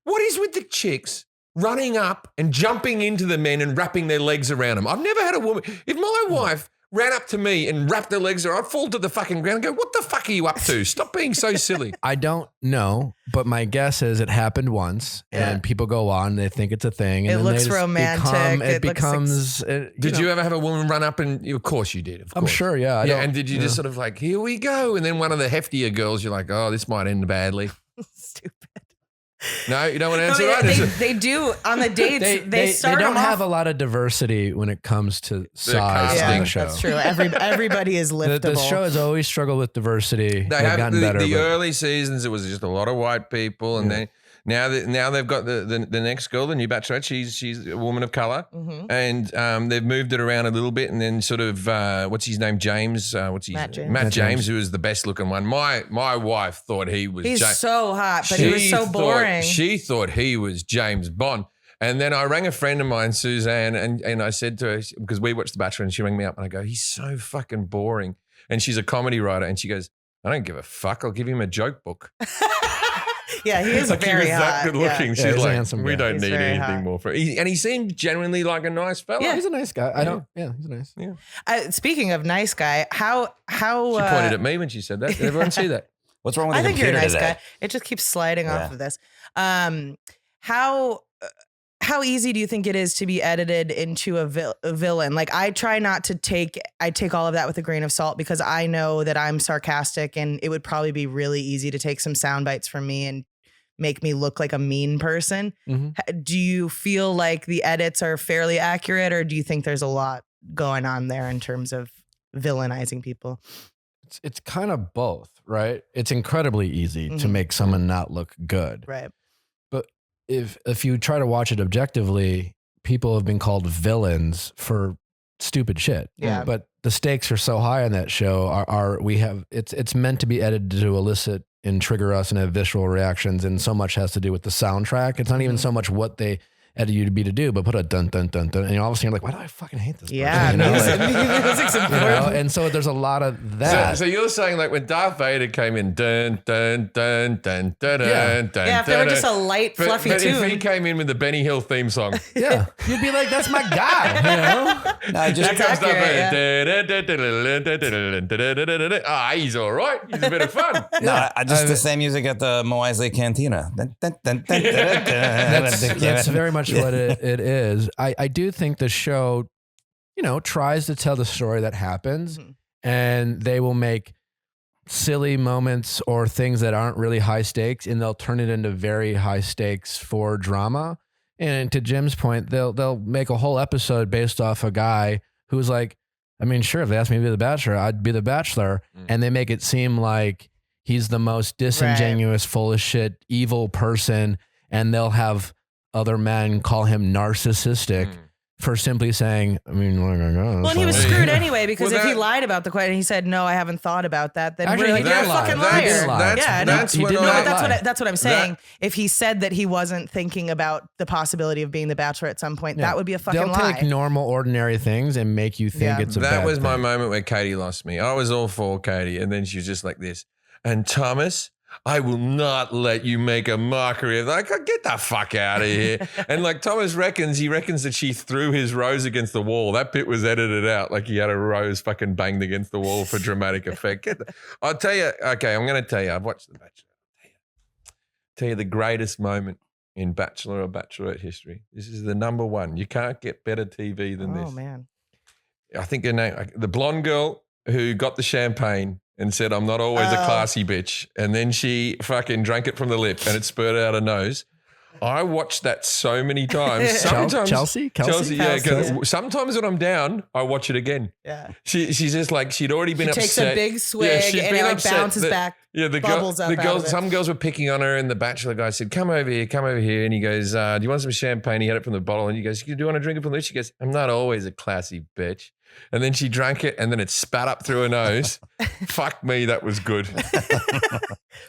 What is with the chicks running up and jumping into the men and wrapping their legs around them. I've never had a woman. If my wife ran up to me and wrapped her legs around, I'd fall to the fucking ground and go, what the fuck are you up to? Stop being so silly. I don't know, but my guess is it happened once, and people go on. They think it's a thing. And It then looks they just romantic. It becomes. Did you ever have a woman run up and, of course you did. Of course. I'm sure, yeah. I don't- And did you just sort of like, here we go? And then one of the heftier girls, you're like, oh, this might end badly. Stupid. No, you don't want to No, answer yeah, right? they do on the dates. They start don't them have off- a lot of diversity when it comes to size casting. on Yeah, the show. that's true. Everybody is liftable. The show has always struggled with diversity. They They've have gotten better. the but- early seasons. It was just a lot of white people, and then now they've got the next girl, the new Bachelorette. She's a woman of color, and they've moved it around a little bit, and then sort of what's his name, James? Matt James. Matt James, who was the best looking one. My wife thought he was. He's so hot, but he was so boring. She thought he was James Bond. And then I rang a friend of mine, Suzanne, and I said to her, because we watched The Bachelor, and she rang me up, and I go, he's so fucking boring. And she's a comedy writer, and she goes, I don't give a fuck. I'll give him a joke book. Yeah, he is Like he very was that hot. good looking. Yeah, She's he's a like, handsome we guy. don't He's need very anything hot. more for it. And he seemed genuinely like a nice fella. Yeah, he's a nice guy. He's nice. Speaking of nice guy, how She pointed at me when she said that. Did everyone see that? What's wrong with I the think you're a computer nice today? guy. It just keeps sliding Yeah. off of this. How easy do you think it is to be edited into a villain? Like I try not to take all of that with a grain of salt because I know that I'm sarcastic and it would probably be really easy to take some sound bites from me and make me look like a mean person. Mhm. Do you feel like the edits are fairly accurate, or do you think there's a lot going on there in terms of villainizing people? It's kind of both, right? It's incredibly easy to Mhm. make someone not look good. Right. But if you try to watch it objectively, people have been called villains for stupid shit. Yeah. But the stakes are so high on that show. It's meant to be edited to elicit and trigger us and have visceral reactions, and so much has to do with the soundtrack. It's not even so much what they edit you to do, but put a dun dun dun dun, and all of a sudden you're like, why do I fucking hate this? Yeah, person? You know, like, music's you know, important. and so there's a lot of that. So you're saying like when Darth Vader came in, dun dun dun dun dun Yeah. dun dun. Yeah, if they were dun, just a light, but, fluffy but tune. if he came in with the Benny Hill theme song, Yeah, you'd be like, that's my guy. You know, No, just here comes Darth accurate, Vader. Ah, he's all right. He's a bit of fun. no, I just the same music at the Moisley Cantina. that's very much what it is. I do think the show, tries to tell the story that happens, and they will make silly moments or things that aren't really high stakes, and they'll turn it into very high stakes for drama. And to Jim's point, they'll make a whole episode based off a guy who's like, I mean, sure, if they asked me to be the Bachelor, I'd be the Bachelor. And they make it seem like he's the most disingenuous, full of shit, evil person. And they'll have other men call him narcissistic for simply saying, I mean, Well, and he was screwed anyway because Well, if he that- lied about the question, he said, "No, I haven't thought about that." Then Actually, we're he like, "You're a did lie. fucking He did liar." lie. Yeah, no, That's he when did no, not but lie. that's what I'm saying. If he said that he wasn't thinking about the possibility of being the Bachelor at some point, that would be a fucking They'll lie. take normal, ordinary things and make you think Yeah. it's a That bad was my thing. moment where Katie lost me. I was all for Katie, and then she was just like this. And Thomas, I will not let you make a mockery of like, get the fuck out of here. And like Thomas reckons that she threw his rose against the wall. That bit was edited out. Like he had a rose fucking banged against the wall for dramatic effect. I'll tell you, okay, I'm going to tell you, I've watched The Bachelor. Tell you the greatest moment in Bachelor or Bachelorette history. This is the number one. You can't get better TV than this. Oh man, I think her name, the blonde girl who got the champagne and said, I'm not always a classy bitch. And then she fucking drank it from the lip and it spurted out her nose. I watched that so many times. Sometimes Chelsea? yeah. Kelsey, yeah. Sometimes when I'm down, I watch it again. yeah. She's just like, she'd already been She takes upset. a big swig Yeah, she'd and been it like upset bounces that- back. Yeah, bubbles up out girls. of it. Some girls were picking on her, and the Bachelor guy said, "Come over here." And he goes, "Do you want some champagne?" He had it from the bottle, and he goes, "Do you want to drink it from the?" She goes, "I'm not always a classy bitch." And then she drank it, and then it spat up through her nose. Fuck me, that was good.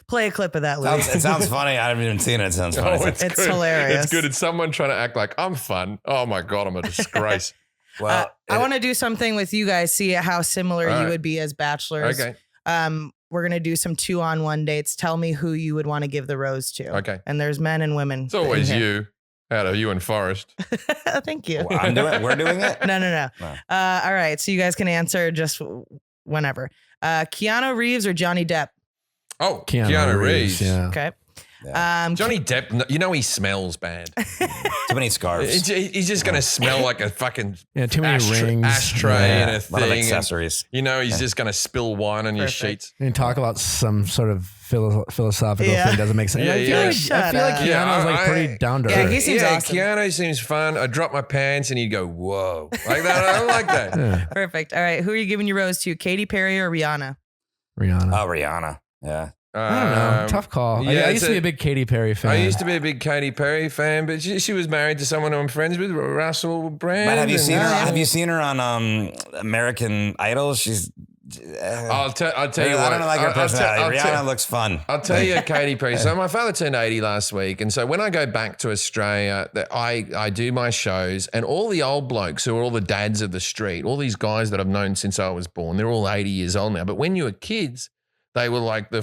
Play a clip of that, Lou. It sounds funny. I haven't even seen it. It sounds funny. It's good. hilarious. It's good. It's someone trying to act like I'm fun. Oh my god, I'm a disgrace. Well, I want to do something with you guys. See how similar All you right. would be as bachelors. Okay. We're gonna do some 2-on-1 dates. Tell me who you would want to give the rose to. Okay. And there's men and women. It's always in here. you. Out of you and Forrest. Thank you. Well, we're doing it? No. All right. So you guys can answer just whenever. Keanu Reeves or Johnny Depp? Oh, Keanu Reeves. Yeah. Okay. Johnny Depp, you know he smells bad. Too many scarves. He's just going to smell like a fucking Too many rings. ashtray and a a lot of thing. accessories. He's just going to spill wine on your Perfect. sheets. And talk about some sort of philosophical Yeah. thing doesn't make sense. Yeah, I feel Shut like up. Keanu's Yeah, like pretty down to Yeah, earth. he seems awesome. Keanu seems fun. I drop my pants and he'd go, whoa. Like that. I like that. Yeah. Perfect. All right. Who are you giving your rose to? Katy Perry or Rihanna? Rihanna. Oh, Rihanna. Yeah. I don't know. Tough call. yeah, I used to be a big Katy Perry fan. I used to be a big Katy Perry fan, but she was married to someone who I'm friends with, Russell Brand. But have you and- seen her? Have you seen her on American Idol? She's. I'll tell you what. I don't like her personality. I'll Rihanna looks fun. I'll tell you, Katy Perry. So my father turned 80 last week, and so when I go back to Australia, I do my shows, and all the old blokes who are all the dads of the street, all these guys that I've known since I was born, they're all 80 years old now. But when you were kids, they were like the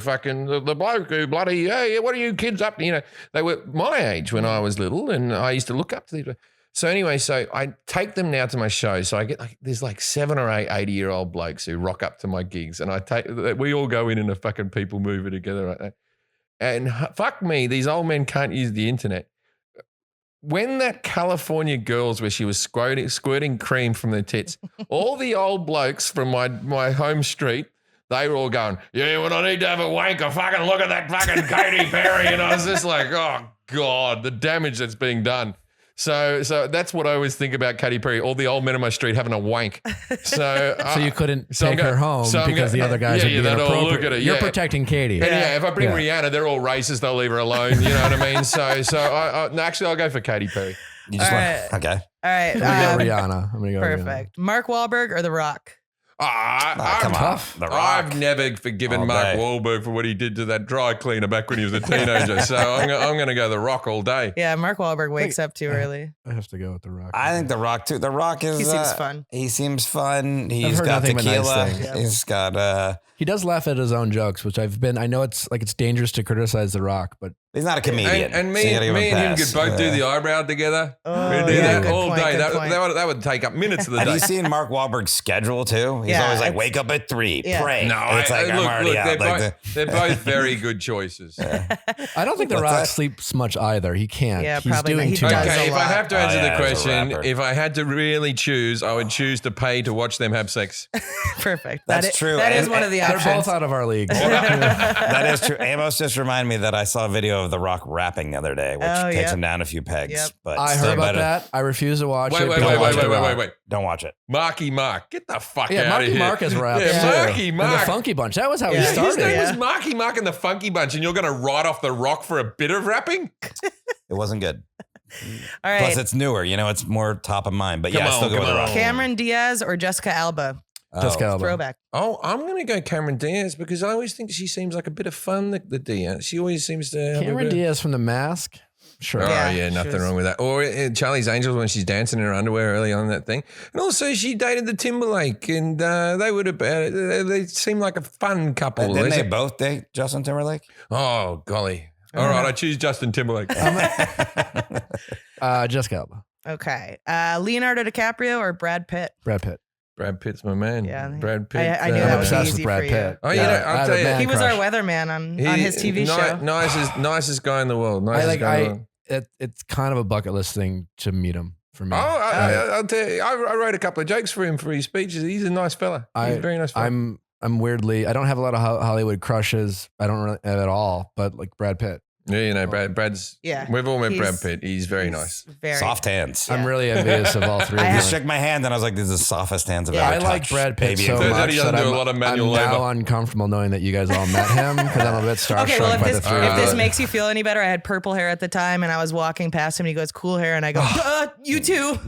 bloke who bloody, hey, what are you kids up to? They were my age when I was little, and I used to look up to these. So anyway, so I take them now to my show. So I get there's 7 or 8 80-year-old blokes who rock up to my gigs, and we all go in a fucking people mover together right there. And fuck me, these old men can't use the internet. When that California girls where she was squirting cream from their tits, all the old blokes from my home street, they were all going, yeah, when I need to have a wank, I fucking look at that fucking Katy Perry. And I was just like, oh, God, the damage that's being done. So that's what I always think about Katy Perry. All the old men on my street having a wank. So you couldn't take her home because the other guys would be they'd all inappropriate. look at her. You're Yeah. protecting Katie. And if I bring Rihanna, they're all racist. They'll leave her alone. You know what I mean? So actually, I'll go for Katy Perry. You just All want, okay. All right. I'm gonna go Rihanna. I'm gonna go Perfect. Mark Wahlberg or The Rock? Come on. The Rock. I've never forgiven All Mark day. Wahlberg for what he did to that dry cleaner back when he was a teenager. So I'm going to go The Rock all day. Yeah, Mark Wahlberg wakes up too early. I have to go with The Rock. I think The Rock too. The Rock is. He seems fun. He seems fun. He's heard got nothing but nice tequila. things. He's got. He does laugh at his own jokes, which I know it's dangerous to criticize The Rock, but He's not a comedian. And so me, you gotta give me him a and him pass. could both do the eyebrow together. Oh, We'd do yeah, that good all point, day. good point. That would take up minutes of the Have day. you seen Mark Wahlberg's schedule too? He's Yeah, always like, it's- wake up at 3, Yeah. pray. No, And it's like, I'm already out. they're both very good choices. I don't think The What's Rock that? sleeps much either. He can't. Yeah, He's probably not. doing He too does much. a Okay, if I lot. have to answer Oh, the yeah, he's a question, rapper. if I had to really choose, I would choose to pay to watch them have sex. Perfect. That's That is- true. That is And- one of the They're options. both out of our league. That is true. Amos just reminded me that I saw a video of The Rock rapping the other day, which Oh, takes yep. him down a few pegs. Yep. But I still heard about better. that. I refuse to watch it. Wait, Don't watch The Rock. wait. Don't watch it. Marky Mark, get the fuck Yeah, out of Marky here. Mark is rap. Yeah, too. Marky And Mark. the Funky Bunch. That was how Yeah. he His started. name Yeah. was Marky Mark and the Funky Bunch, and you're going to write off The Rock for a bit of rapping? It wasn't good. All right. Plus, it's newer. It's more top of mind. But Come yeah, I on, still go with come The Rock. on. Cameron Diaz or Jessica Alba? Jessica Alba. Throwback. Oh, I'm going to go Cameron Diaz because I always think she seems like a bit of fun, the Diaz. She always seems to have Cameron a bit Diaz from The Mask. Sure. Oh, Yeah, yeah, she nothing was- wrong with that. Or Charlie's Angels when she's dancing in her underwear early on in that thing. And also she dated the Timberlake and they would have, they seem like a fun couple. Didn't they They- both date Justin Timberlake? Oh, golly. All right, I choose Justin Timberlake. Jessica Alba. Okay. Leonardo DiCaprio or Brad Pitt? Brad Pitt. Brad Pitt's my man. Yeah, Brad Pitt. I knew I'm that was obsessed easy with Brad for you. Pitt. Oh, you know, I I'll have tell a you- man He was our crush. weatherman on his TV show. Nicest guy in the world. Nicest guy in the world. It's kind of a bucket list thing to meet him for me. Oh, I'll tell you, I wrote a couple of jokes for him for his speeches. He's a nice fella. He's a very nice fella. I'm weirdly, I don't have a lot of Hollywood crushes. I don't really at all, but like Brad Pitt. Yeah, Brad's. Yeah. We've all met He's- Brad Pitt. He's very nice. Very Soft hands. Yeah. I'm really envious of all three of He them. shook my hand and I was like, this is the softest hands I've Yeah. ever I like touched. Brad Pitt Baby so and Turns out much he doesn't that do I'm, a lot of manual I'm now labor. uncomfortable knowing that you guys all met him because I'm a bit starstruck Okay, well, by the three of if this them. makes you feel any better, I had purple hair at the time, and I was walking past him, and he goes, "Cool hair," and I go, "You too."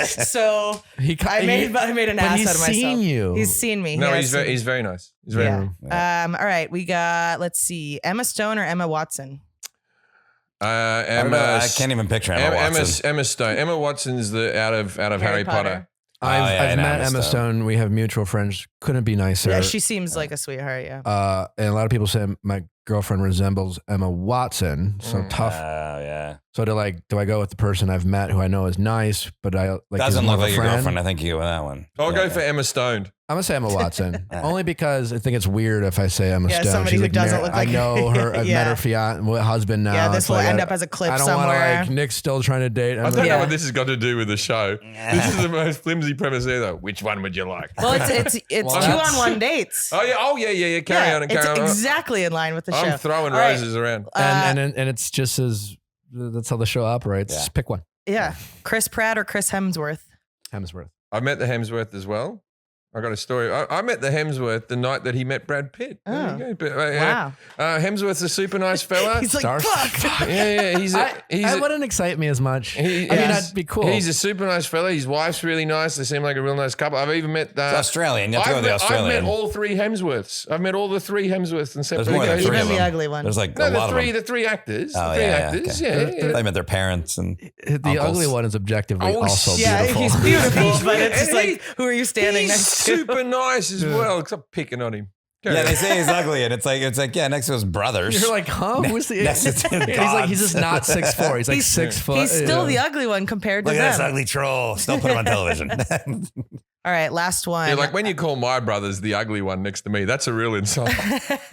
So I made an ass out of myself. He's seen you. He's seen me. No, He he's has very nice. He's very seen me. nice. Yeah. All right, we got. Let's see, Emma Stone or Emma Watson. I don't know. I can't even picture Emma Watson. Emma Stone. Emma Watson's the out of Harry Potter. I've and met Emma Stone. We have mutual friends. Couldn't be nicer. Yeah, she seems like a sweetheart. Yeah. And a lot of people say my girlfriend resembles Emma Watson. So tough. Yeah. So do I go with the person I've met who I know is nice, but I like Doesn't is more look of a like your friend? girlfriend. I think you go with that one. I'll go for Emma Stone. I'm gonna say Emma Watson, only because I think it's weird if I say Emma Yeah, Stone. somebody She's who like doesn't married. look like I know her. I've Yeah. met her husband now. Yeah, this It's will like, end up as a clip I don't somewhere. want to like Nick's still trying to date. I don't know Yeah. what this has got to do with the show. This is the most flimsy premise either. Which one would you like? Well, it's Well, 2-on-1 dates. Oh yeah. Carry on and carry it's on. exactly in line with the show. I'm throwing All right. roses around. and it's just as that's how the show operates. Yeah. Just pick one. Yeah, Chris Pratt or Chris Hemsworth. Hemsworth. I met the Hemsworth as well. I got a story. I met the Hemsworth the night that he met Brad Pitt. There you go. But, Wow. Hemsworth's a super nice fella. He's like, Stars. fuck. yeah. It wouldn't excite me as much. I mean, he's- that'd be cool. He's a super nice fella. His wife's really nice. They seem like a real nice couple. I've even met It's Australian. You have to go I've with the met, I've Australian. met all three Hemsworths. I've met all the three Hemsworths and There's more than three Even of the them. ugly one. There's like No, a lot of them. the three actors. Oh, the three yeah, actors. okay. Yeah. They met their parents and the uncles. ugly one is objectively Oh, also Yeah, beautiful. he's beautiful, but it's just And like, who are you standing He's next to? super nice as well. Stop picking on him. Carry Yeah, on. they say he's ugly, and it's like yeah, next to his brothers. You're like, huh? Who's the? Next to two He's just not 6'4". He's like 6 foot. He's still yeah. the ugly one compared to Look at this them. ugly troll. Still put him on television. All right, last one. Yeah, like when you call my brothers the ugly one next to me, that's a real insult.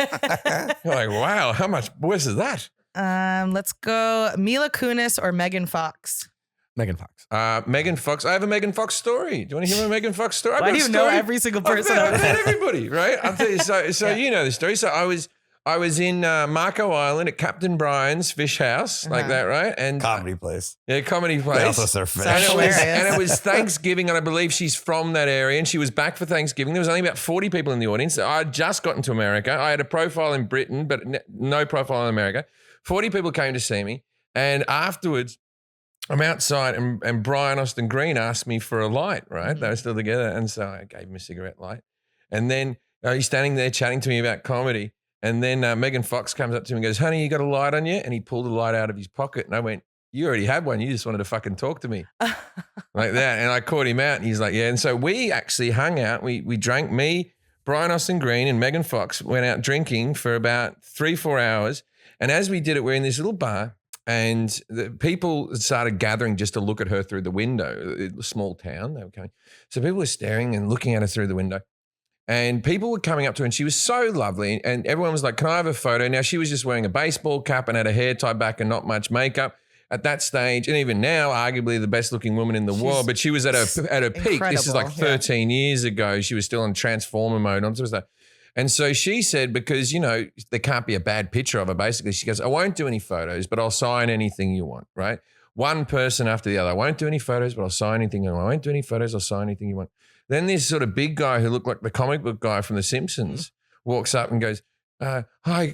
You're like, wow, how much worse is that? Let's go Mila Kunis or Megan Fox. Megan Fox. Megan Fox. I have a Megan Fox story. Do you want to hear my Megan Fox story? I've Why got do a you know story. every single I've person? met, I've met everybody, right? I'll tell you. So you know the story. So I was in Marco Island at Captain Brian's Fish House, like that, right? And Comedy place. yeah, comedy They place. also serve fish. Sounds hilarious. And it was Thanksgiving, and I believe she's from that area, and she was back for Thanksgiving. There was only about 40 people in the audience. I had just gotten to America. I had a profile in Britain, but no profile in America. 40 people came to see me, and afterwards, I'm outside, and Brian Austin Green asked me for a light, right? They were still together, and so I gave him a cigarette light. And then he's standing there chatting to me about comedy, and then Megan Fox comes up to him and goes, honey, you got a light on you? And he pulled a light out of his pocket, and I went, you already had one. You just wanted to fucking talk to me. Like that. And I caught him out, and he's like, yeah. And so we actually hung out. We drank, me, Brian Austin Green, and Megan Fox went out drinking for about 3-4 hours. And as we did it, we're in this little bar, and the people started gathering just to look at her through the window. A small town, they were coming. So people were staring and looking at her through the window. And people were coming up to her, and she was so lovely. And everyone was like, can I have a photo? Now, she was just wearing a baseball cap and had her hair tied back and not much makeup. At that stage, and even now, arguably the best looking woman in the world, but she was at her peak. This is like incredible, 13 years ago. She was still in transformer mode and all sorts of stuff. And so she said, because, you know, there can't be a bad picture of her, basically. She goes, I won't do any photos, but I'll sign anything you want, right? One person after the other. I won't do any photos, but I'll sign anything you want. I won't do any photos, I'll sign anything you want. Then this sort of big guy who looked like the comic book guy from The Simpsons walks up and goes, hi,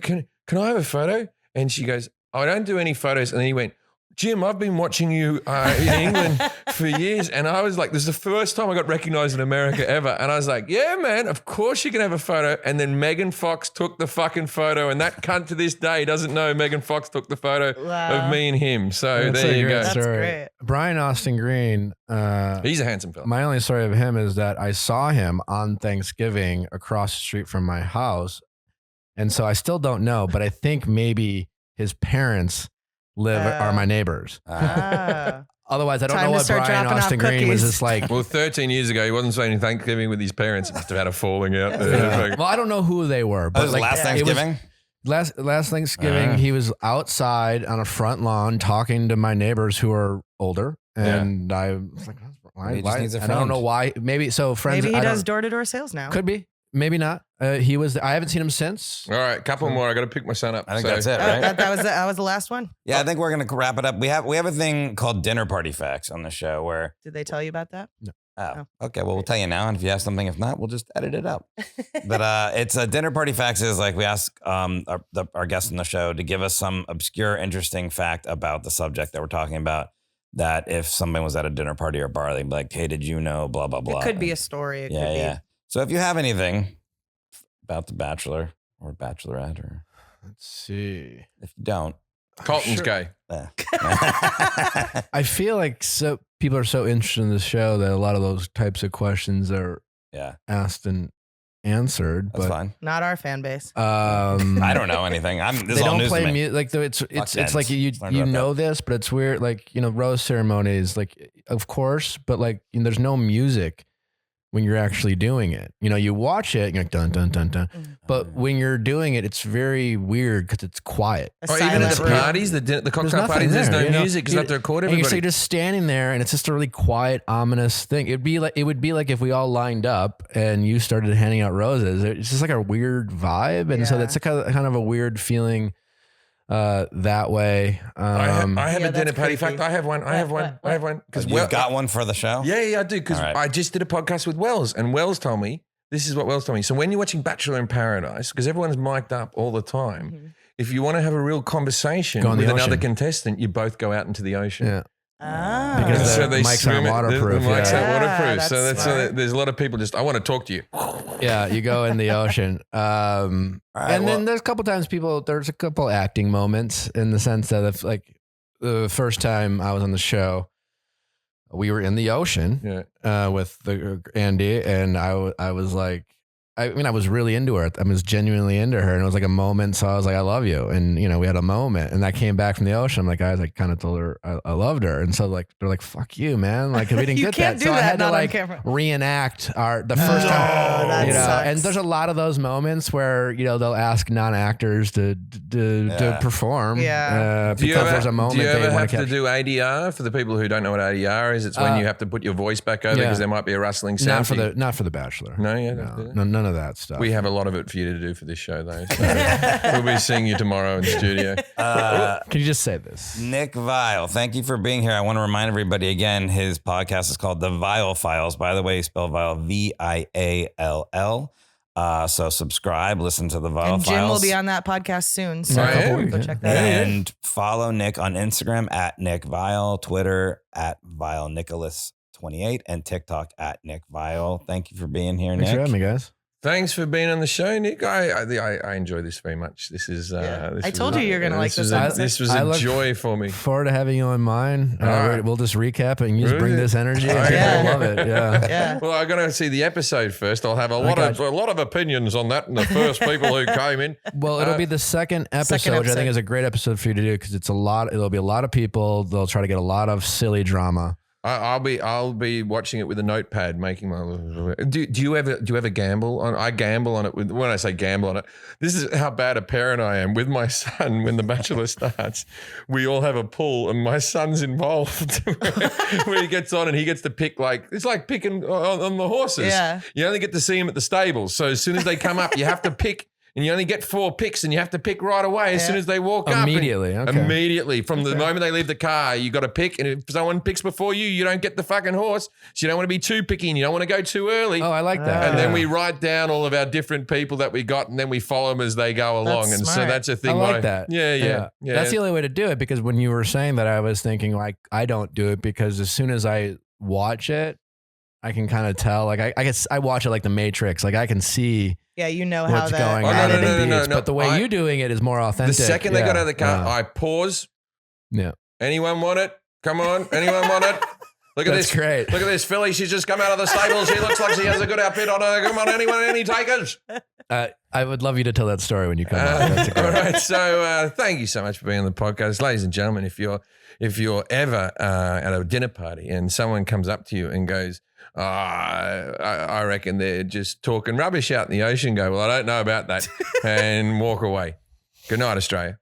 can I have a photo? And she goes, I don't do any photos. And then he went, Jim, I've been watching you in England for years. And I was like, this is the first time I got recognized in America ever. And I was like, yeah, man, of course you can have a photo. And then Megan Fox took the fucking photo. And that cunt to this day doesn't know Megan Fox took the photo of me and him. So That's there a you great go. That's story. great. Brian Austin Green. He's a handsome fella. My only story of him is that I saw him on Thanksgiving across the street from my house. And so I still don't know, but I think maybe his parents are my neighbors. Ah. Otherwise, I don't Time know to what start Brian dropping off Austin Green was cookies. just like. Well, 13 years ago, he wasn't saying Thanksgiving with his parents. He must have had a falling out there. Yeah. Well, I don't know who they were, That but was like last it was- Thanksgiving. Last Thanksgiving, he was outside on a front lawn talking to my neighbors who are older, and I was like, "Why?" He just needs a and I don't friend. know why. Maybe so. Friends. Maybe he I does don't- door-to-door sales now. Could be. Maybe not. He was. I haven't seen him since. All right, a couple more. I got to pick my son up. I think So- that's it, right? That was the last one. Yeah, I think we're gonna wrap it up. We have a thing called dinner party facts on the show where Did they tell you about that? okay, well we'll tell you now, and if you have something, if not, we'll just edit it out. But it's a dinner party facts is like we ask our guests on the show to give us some obscure, interesting fact about the subject that we're talking about. That if someone was at a dinner party or bar, they'd be like, "Hey, did you know?" Blah blah blah. It could be a story. It yeah, could yeah. So if you have anything about the Bachelor or Bachelorette, or Let's see. if you don't, Colton's gay. I feel like so people are so interested in the show that a lot of those types of questions are yeah. asked in answered. That's but fine. Not our fan base. I don't know anything. This They is all don't news to play me. music. Like it's Dens. like you Learned about know this, but it's weird. Like rose ceremonies, like of course, but like there's no music when you're actually doing it. You watch it, and you're like dun dun dun dun. But when you're doing it, it's very weird because it's quiet. A Or even at silent the room. parties, the cocktail There's nothing parties, there's there, no music because they have to record And everybody. you're just standing there, and it's just a really quiet, ominous thing. It would be like if we all lined up and you started handing out roses. It's just like a weird vibe, and so Yeah. that's a kind of a weird feeling that way. I have Yeah, a dinner that's party. In fact, creepy. I have one. I have one. What? I have one. Because You've got one for the show? Yeah, I do. Because All right. I just did a podcast with Wells, and Wells told me this is what Wells told me. So when you're watching Bachelor in Paradise, because everyone's mic'd up all the time, if you want to have a real conversation Go in the with another ocean. contestant, you both go out into the ocean. Yeah. Ah. Because And the so they mics swim aren't it- waterproof, The mics yeah. aren't waterproof. Yeah, So that's so smart. there's a lot of people just, I want to talk to you. Yeah, you go in the ocean. right, And well- then there's a couple times there's a couple acting moments in the sense that if like the first time I was on the show, we were in the ocean Yeah. with the Andy, and I was like, I was really into her. I was genuinely into her, and it was like a moment. So I was like, I love you. And, we had a moment, and I came back from the ocean. I'm like, guys, I kind of told her I loved her. And so like, they're like, fuck you, man. Like, we didn't You get can't that. do So I that, had to not on like camera. reenact the first Oh, time, that sucks. and there's a lot of those moments where, they'll ask non-actors to perform. Yeah. Because there's a moment do you they ever want have to to catch. do ADR for the people who don't know what ADR is? It's when you have to put your voice back over yeah. because there might be a rustling sound. Not for the Bachelor. No, yeah, no, none of that stuff. We have a lot of it for you to do for this show, though. So we'll be seeing you tomorrow in studio. Can you just say this? Nick Viall, thank you for being here. I want to remind everybody again, his podcast is called The Viall Files. By the way, you spell Viall Viall. So subscribe, listen to The Viall And Jim Files. will be on that podcast soon. So I am. go check that out. And follow Nick on Instagram at Nick Viall, Twitter at ViallNicholas28, and TikTok at Nick Viall. Thank you for being here, Thanks for Nick. having me, guys. Thanks for being on the show, Nick. I enjoy this very much. This is. This I told was you you're gonna like this episode. This was I a look joy for me. Forward to having you on mine. All right. We'll just recap it and you just bring Really? this energy. And Yeah. people love it. Yeah. Yeah. Well, I'm going to see the episode first. I'll have a lot of opinions on that and the first people who came in. Well, it'll be the second episode, which I episode. think is a great episode for you to do because it's a lot. It'll be a lot of people. They'll try to get a lot of silly drama. I'll be watching it with a notepad, making my. Do you ever gamble on? I gamble on it. When I say gamble on it, this is how bad a parent I am. With my son, when The Bachelor starts, we all have a pool, and my son's involved. Where he gets on and he gets to pick it's like picking on the horses. Yeah. You only get to see him at the stables. So as soon as they come up, you have to pick. And you only get 4 picks, and you have to pick right away as soon as they walk up. Immediately, And okay. Immediately. From the moment they leave the car, you got to pick. And if someone picks before you, you don't get the fucking horse. So you don't want to be too picky, and you don't want to go too early. Oh, I like that. And then Yeah. we write down all of our different people that we got, and then we follow them as they go along. And so smart. that's a thing. I where like that. Yeah. That's the only way to do it because when you were saying that, I was thinking like I don't do it because as soon as I watch it, I can kind of tell. Like I guess I watch it like The Matrix. Like I can see Yeah, you know how what's that. going Oh, no, on no, in no, the no, beats. no. But the way you're doing it is more The authentic. second they got out of the car, Yeah. I pause. Yeah. Anyone want it? Come on. Anyone want it? Look at That's this. great. Look at this filly. She's just come out of the stable. She looks like she has a good outfit on her. Come on, anyone? Any takers? I would love you to tell that story when you come on. That's All great. right. So thank you so much for being on the podcast, ladies and gentlemen. If you're ever at a dinner party and someone comes up to you and goes, I reckon they're just talking rubbish out in the ocean, go, well, I don't know about that, and walk away. Good night, Australia.